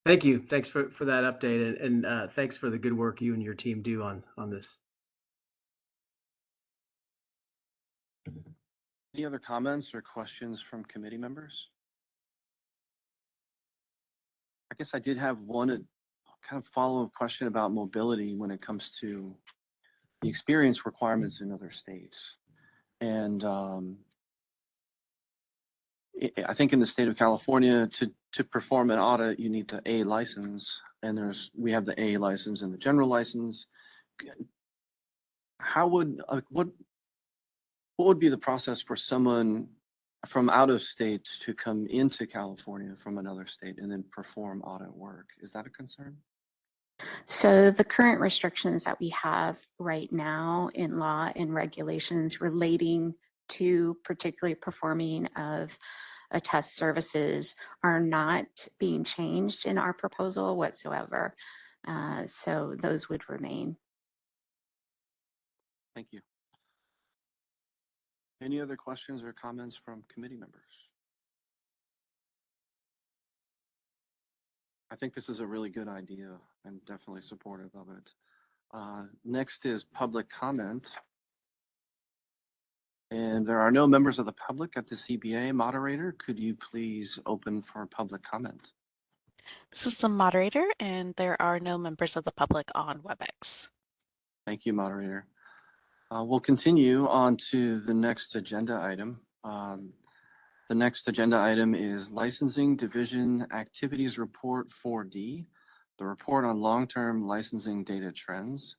Thank you. Thanks for that update, and thanks for the good work you and your team do on this. Any other comments or questions from committee members? I guess I did have one kind of follow-up question about mobility when it comes to the experience requirements in other states. And I think in the state of California, to perform an audit, you need the A license, and we have the A license and the general license. How would what would be the process for someone from out of state to come into California from another state and then perform audit work? Is that a concern? So the current restrictions that we have right now in law and regulations relating to particularly performing of attest services are not being changed in our proposal whatsoever. So those would remain. Thank you. Any other questions or comments from committee members? I think this is a really good idea. I'm definitely supportive of it. Next is public comment. And there are no members of the public at the CBA. Moderator, could you please open for public comment? This is the moderator, and there are no members of the public on WebEx. Thank you, moderator. We'll continue on to the next agenda item. The next agenda item is Licensing Division Activities Report 4D, the report on long-term licensing data trends.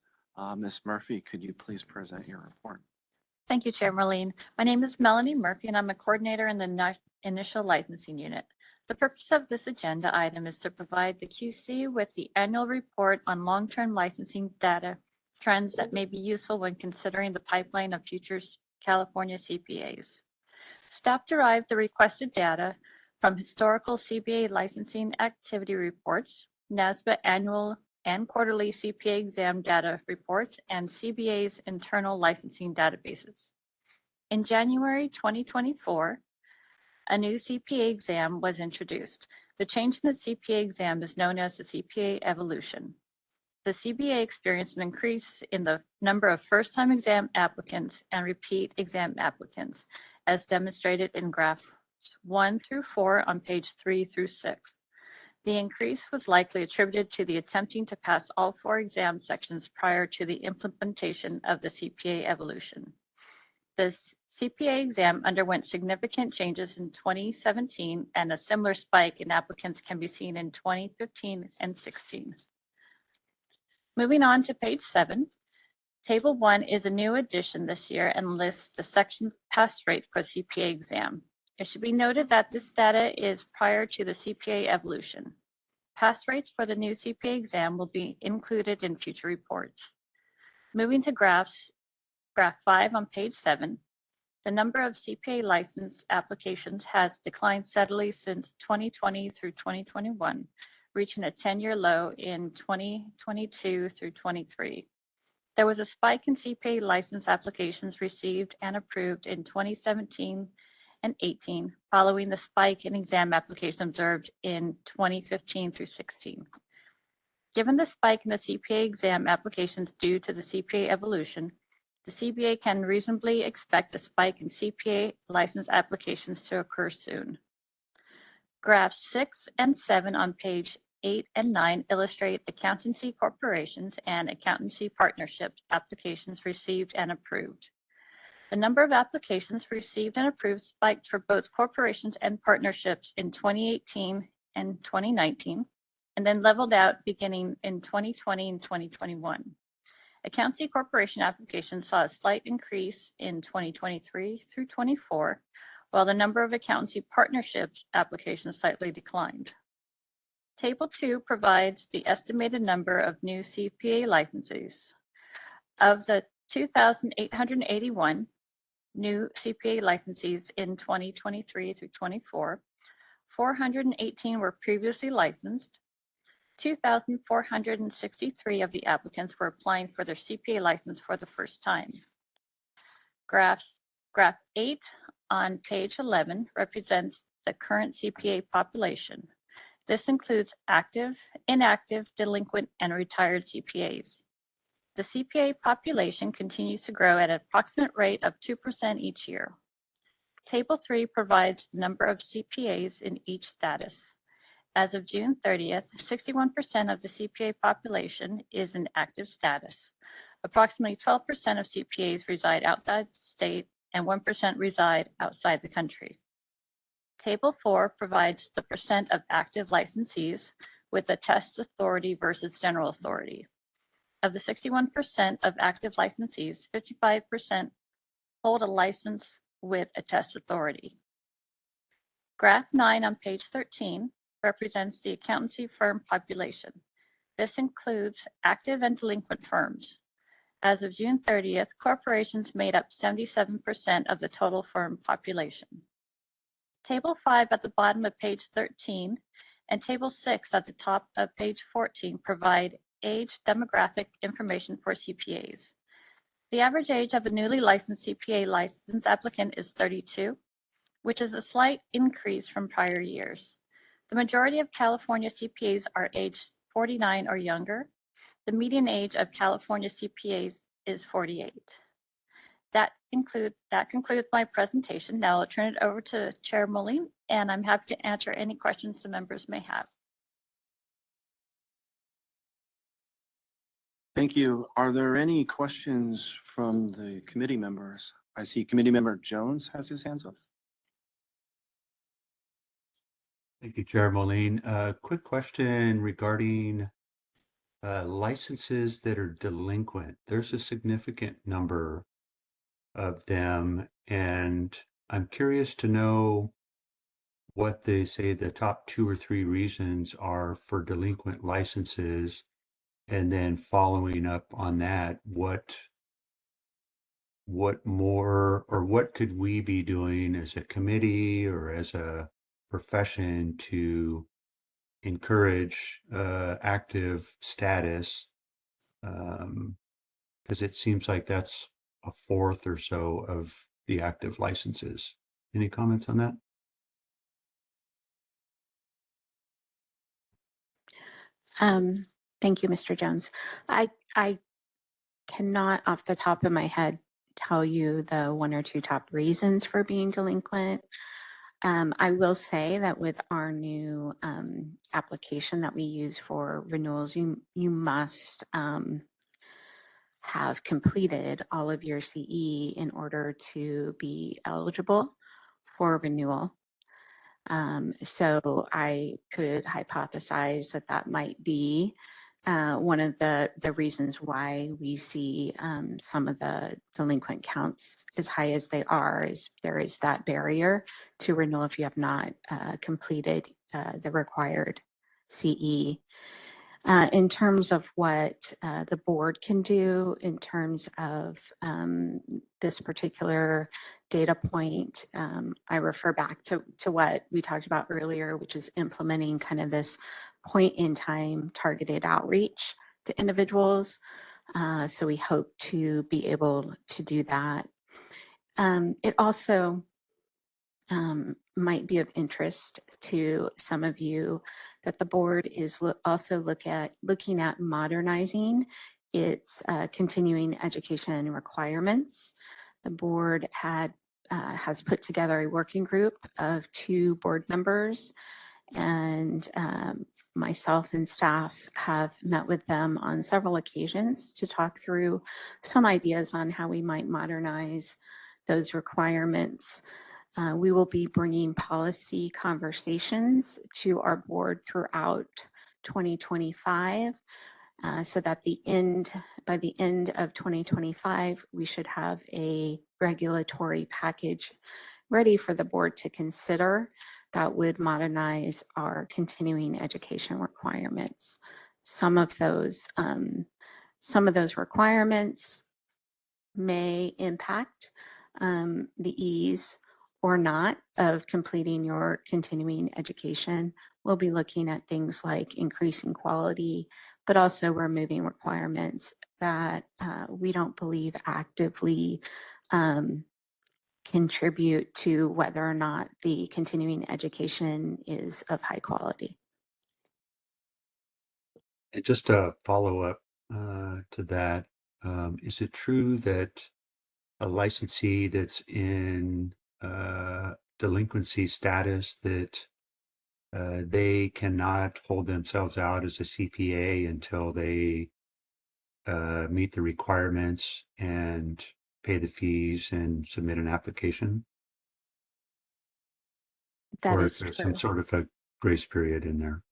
Ms. Murphy, could you please present your report? Thank you, Chair Marlene. My name is Melanie Murphy, and I'm a coordinator in the Initial Licensing Unit. The purpose of this agenda item is to provide the QC with the annual report on long-term licensing data trends that may be useful when considering the pipeline of future California CPAs. Staff derived the requested data from historical CPA licensing activity reports, NASBA annual and quarterly CPA exam data reports, and CBA's internal licensing databases. In January 2024, a new CPA exam was introduced. The change in the CPA exam is known as the CPA evolution. The CBA experienced an increase in the number of first-time exam applicants and repeat exam applicants, as demonstrated in graphs 1 through 4 on page 3 through 6. The increase was likely attributed to the attempting to pass all 4 exam sections prior to the implementation of the CPA evolution. The CPA exam underwent significant changes in 2017, and a similar spike in applicants can be seen in 2015 and 16. Moving on to page 7, Table 1 is a new addition this year and lists the section's pass rate for CPA exam. It should be noted that this data is prior to the CPA evolution. Pass rates for the new CPA exam will be included in future reports. Moving to graph 5 on page 7, the number of CPA license applications has declined steadily since 2020 through 2021, reaching a 10-year low in 2022 through 23. There was a spike in CPA license applications received and approved in 2017 and 18, following the spike in exam applications observed in 2015 through 16. Given the spike in the CPA exam applications due to the CPA evolution, the CBA can reasonably expect a spike in CPA license applications to occur soon. Graphs 6 and 7 on page 8 and 9 illustrate accountancy corporations and accountancy partnerships applications received and approved. The number of applications received and approved spiked for both corporations and partnerships in 2018 and 2019, and then leveled out beginning in 2020 and 2021. Accountancy corporation applications saw a slight increase in 2023 through 24, while the number of accountancy partnerships applications slightly declined. Table 2 provides the estimated number of new CPA licenses. Of the 2,881 new CPA licensees in 2023 through 24, 418 were previously licensed. 2,463 of the applicants were applying for their CPA license for the first time. Graph 8 on page 11 represents the current CPA population. This includes active, inactive, delinquent, and retired CPAs. The CPA population continues to grow at an approximate rate of 2% each year. Table 3 provides the number of CPAs in each status. As of June 30th, 61% of the CPA population is in active status. Approximately 12% of CPAs reside outside the state and 1% reside outside the country. Table 4 provides the percent of active licensees with a test authority versus general authority. Of the 61% of active licensees, 55% hold a license with a test authority. Graph 9 on page 13 represents the accountancy firm population. This includes active and delinquent firms. As of June 30th, corporations made up 77% of the total firm population. Table 5 at the bottom of page 13 and Table 6 at the top of page 14 provide age demographic information for CPAs. The average age of a newly licensed CPA license applicant is 32, which is a slight increase from prior years. The majority of California CPAs are aged 49 or younger. The median age of California CPAs is 48. That concludes my presentation. Now I'll turn it over to Chair Moline, and I'm happy to answer any questions the members may have. Thank you. Are there any questions from the committee members? I see Committee Member Jones has his hands up. Thank you, Chair Moline. Quick question regarding licenses that are delinquent. There's a significant number of them, and I'm curious to know what they say the top 2 or 3 reasons are for delinquent licenses, and then following up on that, what more, or what could we be doing as a committee or as a profession to encourage active status? Because it seems like that's a fourth or so of the active licenses. Any comments on that? Thank you, Mr. Jones. I cannot off the top of my head tell you the 1 or 2 top reasons for being delinquent. I will say that with our new application that we use for renewals, you must have completed all of your CE in order to be eligible for renewal. So I could hypothesize that that might be one of the reasons why we see some of the delinquent counts as high as they are, is there is that barrier to renewal if you have not completed the required CE. In terms of what the board can do in terms of this particular data point, I refer back to what we talked about earlier, which is implementing kind of this point in time targeted outreach to individuals. So we hope to be able to do that. It also might be of interest to some of you that the board is also looking at modernizing its continuing education requirements. The board has put together a working group of 2 board members, and myself and staff have met with them on several occasions to talk through some ideas on how we might modernize those requirements. We will be bringing policy conversations to our board throughout 2025, so that by the end of 2025, we should have a regulatory package ready for the board to consider that would modernize our continuing education requirements. Some of those requirements may impact the ease or not of completing your continuing education. We'll be looking at things like increasing quality, but also removing requirements that we don't believe actively contribute to whether or not the continuing education is of high quality. And just a follow up to that, is it true that a licensee that's in delinquency status, that they cannot hold themselves out as a CPA until they meet the requirements and pay the fees and submit an application? That Or is is there true. some sort of a grace period in there?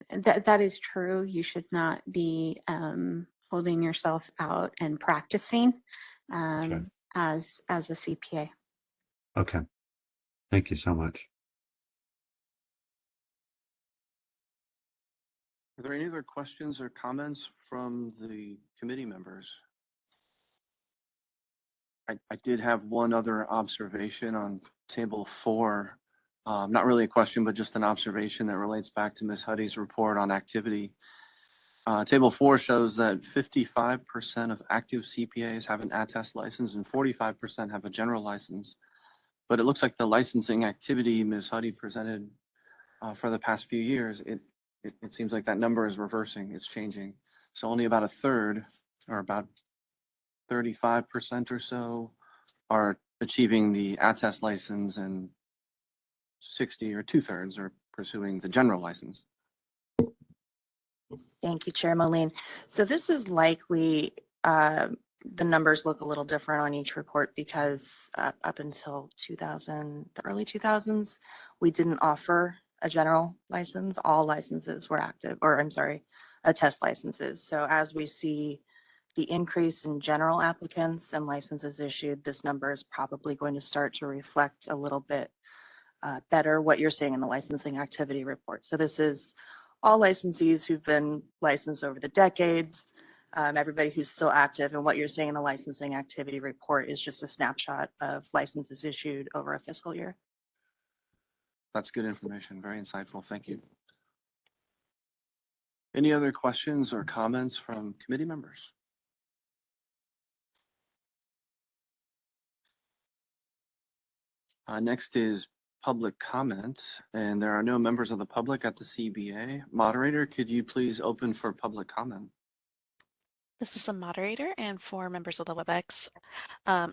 That is true. You should not be holding yourself out and practicing as a CPA. Okay. Thank you so much. Are there any other questions or comments from the committee members? I did have one other observation on table 4. Not really a question, but just an observation that relates back to Ms. Huddy's report on activity. Table 4 shows that 55% of active CPAs have an attest license and 45% have a general license. But it looks like the licensing activity Ms. Huddy presented for the past few years, it seems like that number is reversing, it's changing. So only about a third, or about 35% or so, are achieving the attest license, and 60 or 2/3 are pursuing the general license. Thank you, Chair Moline. So this is likely, the numbers look a little different on each report because up until the early 2000s, we didn't offer a general license. All licenses were active, or I'm sorry, attest licenses. So as we see the increase in general applicants and licenses issued, this number is probably going to start to reflect a little bit better what you're seeing in the licensing activity report. So this is all licensees who've been licensed over the decades, everybody who's still active, and what you're seeing in the licensing activity report is just a snapshot of licenses issued over a fiscal year. That's good information. Very insightful. Thank you. Any other questions or comments from committee members? Next is public comment, and there are no members of the public at the CBA. Moderator, could you please open for public comment? This is the moderator, and for members of the WebEx,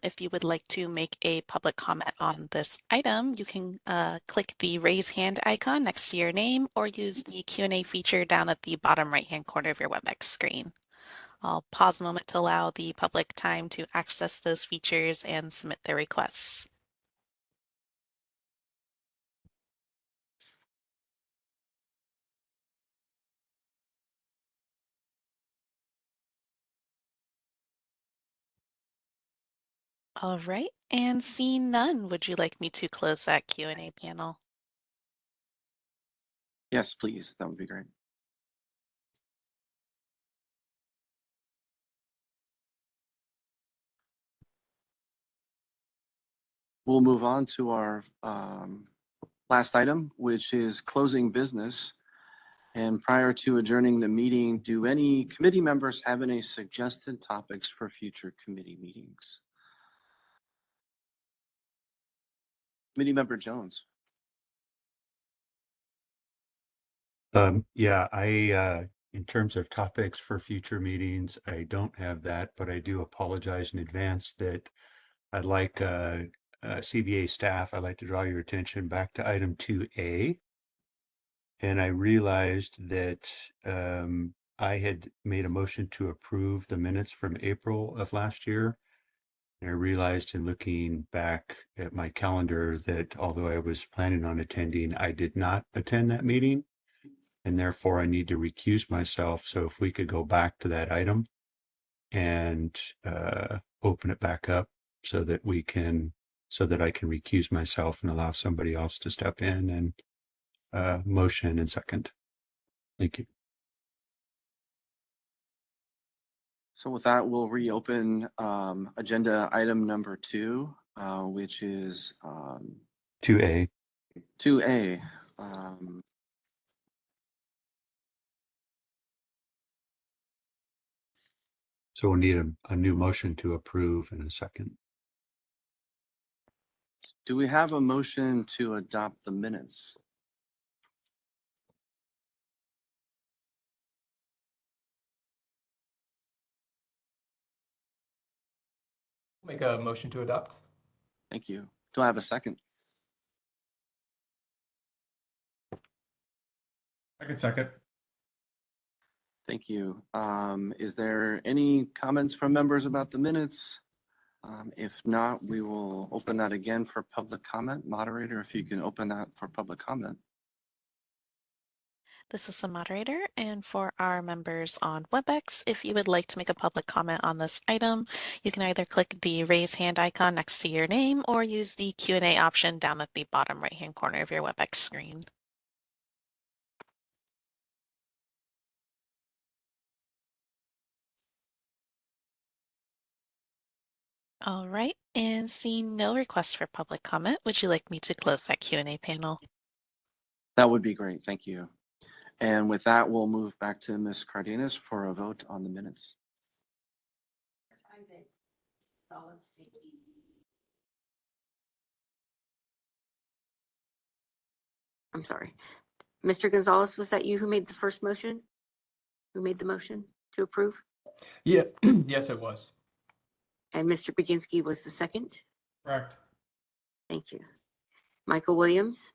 if you would like to make a public comment on this item, you can click the raise hand icon next to your name or use the Q&A feature down at the bottom right-hand corner of your WebEx screen. I'll pause a moment to allow the public time to access those features and submit their requests. All right, and seeing none, would you like me to close that Q&A panel? Yes, please. That would be great. We'll move on to our last item, which is closing business. And prior to adjourning the meeting, do any committee members have any suggested topics for future committee meetings? Committee Member Jones. Yeah, in terms of topics for future meetings, I don't have that, but I do apologize in advance that I'd like CBA staff, I'd like to draw your attention back to item 2A. And I realized that I had made a motion to approve the minutes from April of last year. And I realized in looking back at my calendar that although I was planning on attending, I did not attend that meeting. And therefore I need to recuse myself. So if we could go back to that item and open it back up so that I can recuse myself and allow somebody else to step in and motion and second. Thank you. So with that, we'll reopen agenda item number 2, which is 2A. 2A. So we'll need a new motion to approve in a second. Do we have a motion to adopt the minutes? Make a motion to adopt. Thank you. Do I have a second? I can second. Thank you. Is there any comments from members about the minutes? If not, we will open that again for public comment. Moderator, if you can open that for public comment. This is the moderator, and for our members on WebEx, if you would like to make a public comment on this item, you can either click the raise hand icon next to your name or use the Q&A option down at the bottom right-hand corner of your WebEx screen. All right, and seeing no requests for public comment, would you like me to close that Q&A panel? That would be great. Thank you. And with that, we'll move back to Ms. Cardenas for a vote on the minutes. I'm sorry. Mr. Gonzalez, was that you who made the first motion? Who made the motion to approve? Yeah, yes, it was. And Mr. Baginski was the second? Correct. Thank you. Michael Williams?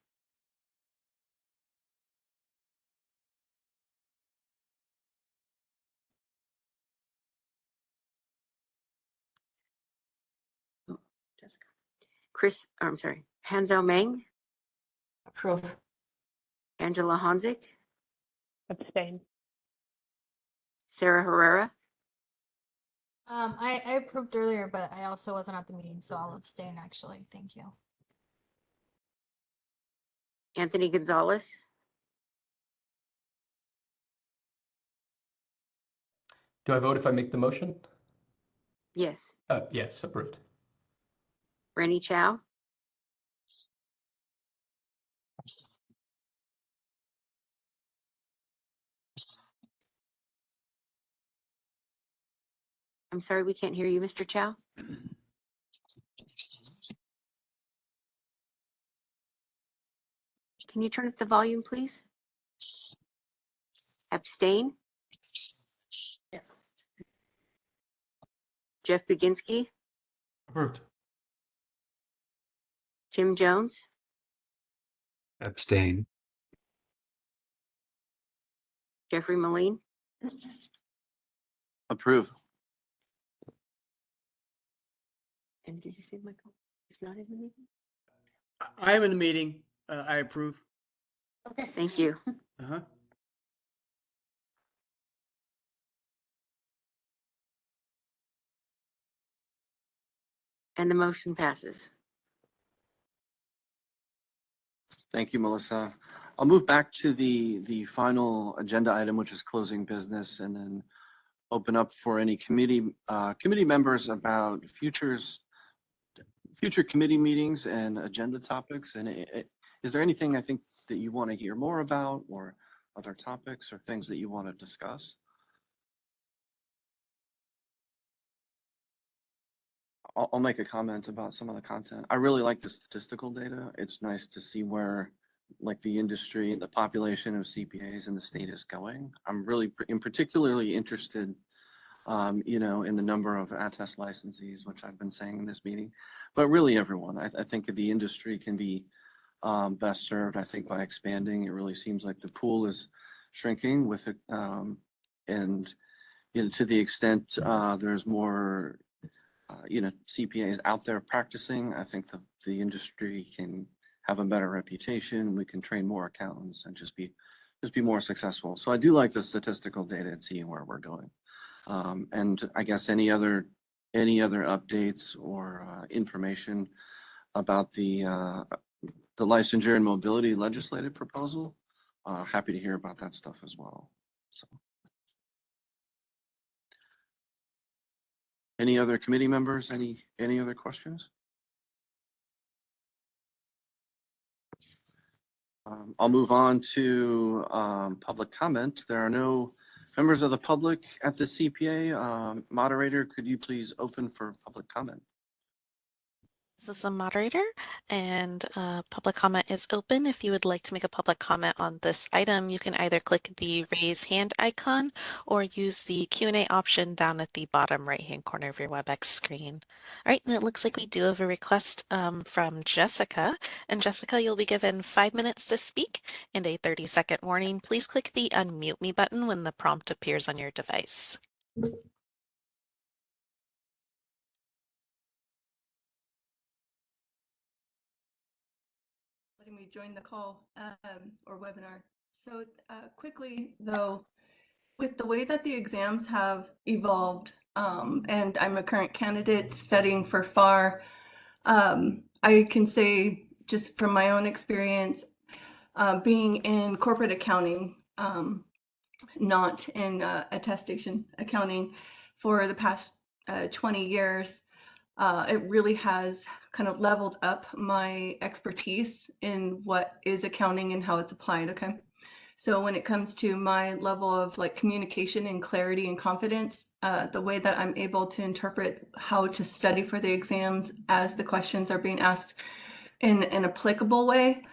Jessica. I'm sorry, Hanzhao Meng? Approve. Angela Honzik? Abstain. Sarah Herrera? I approved earlier, but I also wasn't at the meeting, so I'll abstain actually. Thank you. Anthony Gonzalez, Do I vote if I make the motion? yes. Yes, approved. Rennie Chow, I'm sorry, we can't hear you, Mr. Chow. Can you turn up the volume, please? Abstain? Jeff Baginski, Approved. Jim Jones, Abstain. Jeffrey Moline, Approve. and did you say Michael is not in the meeting? I am in the meeting. I approve. Okay, thank you. Uh-huh. And the motion passes. Thank you, Melissa. I'll move back to the final agenda item, which is closing business, and then open up for any committee members about future committee meetings and agenda topics. And is there anything I think that you want to hear more about, or other topics or things that you want to discuss? I'll make a comment about some of the content. I really like the statistical data. It's nice to see where like the industry, the population of CPAs in the state is going. I'm really particularly interested in the number of attest licensees, which I've been saying in this meeting, but really everyone. I think the industry can be best served, I think, by expanding. It really seems like the pool is shrinking with it. And to the extent there's more CPAs out there practicing, I think the industry can have a better reputation. We can train more accountants and just be more successful. So I do like the statistical data and seeing where we're going. And I guess any other updates or information about the licensure and mobility legislative proposal, happy to hear about that stuff as well. So. Any other committee members? Any other questions? I'll move on to public comment. There are no members of the public at the CPA. Moderator, could you please open for public comment? This is the moderator, and public comment is open. If you would like to make a public comment on this item, you can either click the raise hand icon or use the Q&A option down at the bottom right-hand corner of your WebEx screen. All right, and it looks like we do have a request from Jessica. And Jessica, you'll be given 5 minutes to speak and a 30-second warning. Please click the unmute me button when the prompt appears on your device. Letting me join the call or webinar. So quickly though, with the way that the exams have evolved, and I'm a current candidate studying for FAR, I can say just from my own experience, being in corporate accounting, not in attestation accounting for the past 20 years, it really has kind of leveled up my expertise in what is accounting and how it's applied. Okay. So when it comes to my level of like communication and clarity and confidence, the way that I'm able to interpret how to study for the exams as the questions are being asked in an applicable way.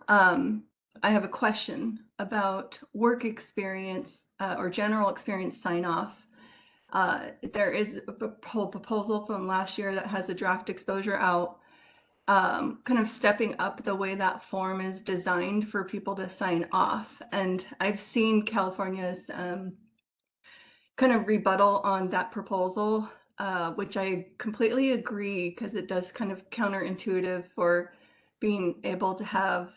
I have a question about work experience or general experience sign off. There is a proposal from last year that has a draft exposure out, kind of stepping up the way that form is designed for people to sign off. And I've seen California's kind of rebuttal on that proposal, which I completely agree because it does kind of counterintuitive for being able to have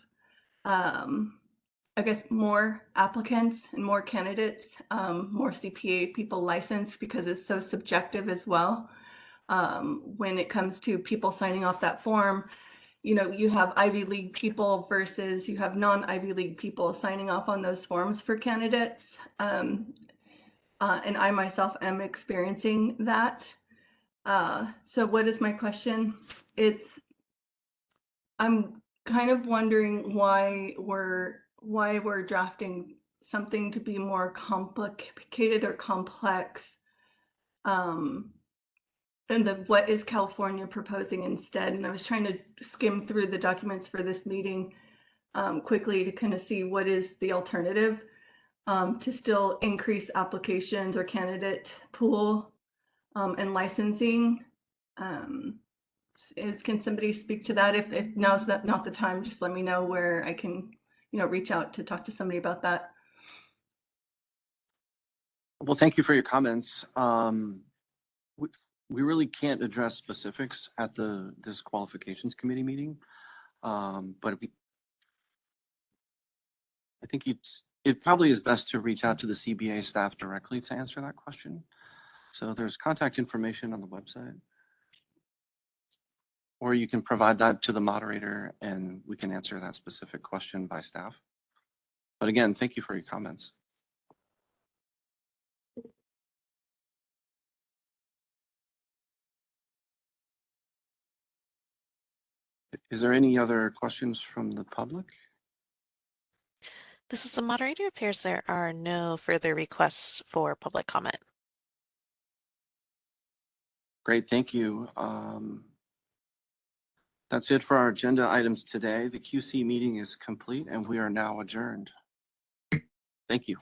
I guess more applicants and more candidates, more CPA people licensed because it's so subjective as well. When it comes to people signing off that form, you know, you have Ivy League people versus you have non-Ivy League people signing off on those forms for candidates. And I myself am experiencing that. So what is my question? I'm kind of wondering why we're drafting something to be more complicated or complex. And what is California proposing instead? And I was trying to skim through the documents for this meeting quickly to kind of see what is the alternative to still increase applications or candidate pool and licensing. Can somebody speak to that? If now's not the time, just let me know where I can, you know, reach out to talk to somebody about that. Well, thank you for your comments. We really can't address specifics at this qualifications committee meeting. But I think it probably is best to reach out to the CBA staff directly to answer that question. So there's contact information on the website. Or you can provide that to the moderator and we can answer that specific question by staff. But again, thank you for your comments. Is there any other questions from the public? This is the moderator. It appears there are no further requests for public comment. Great, thank you. That's it for our agenda items today. The QC meeting is complete and we are now adjourned. Thank you.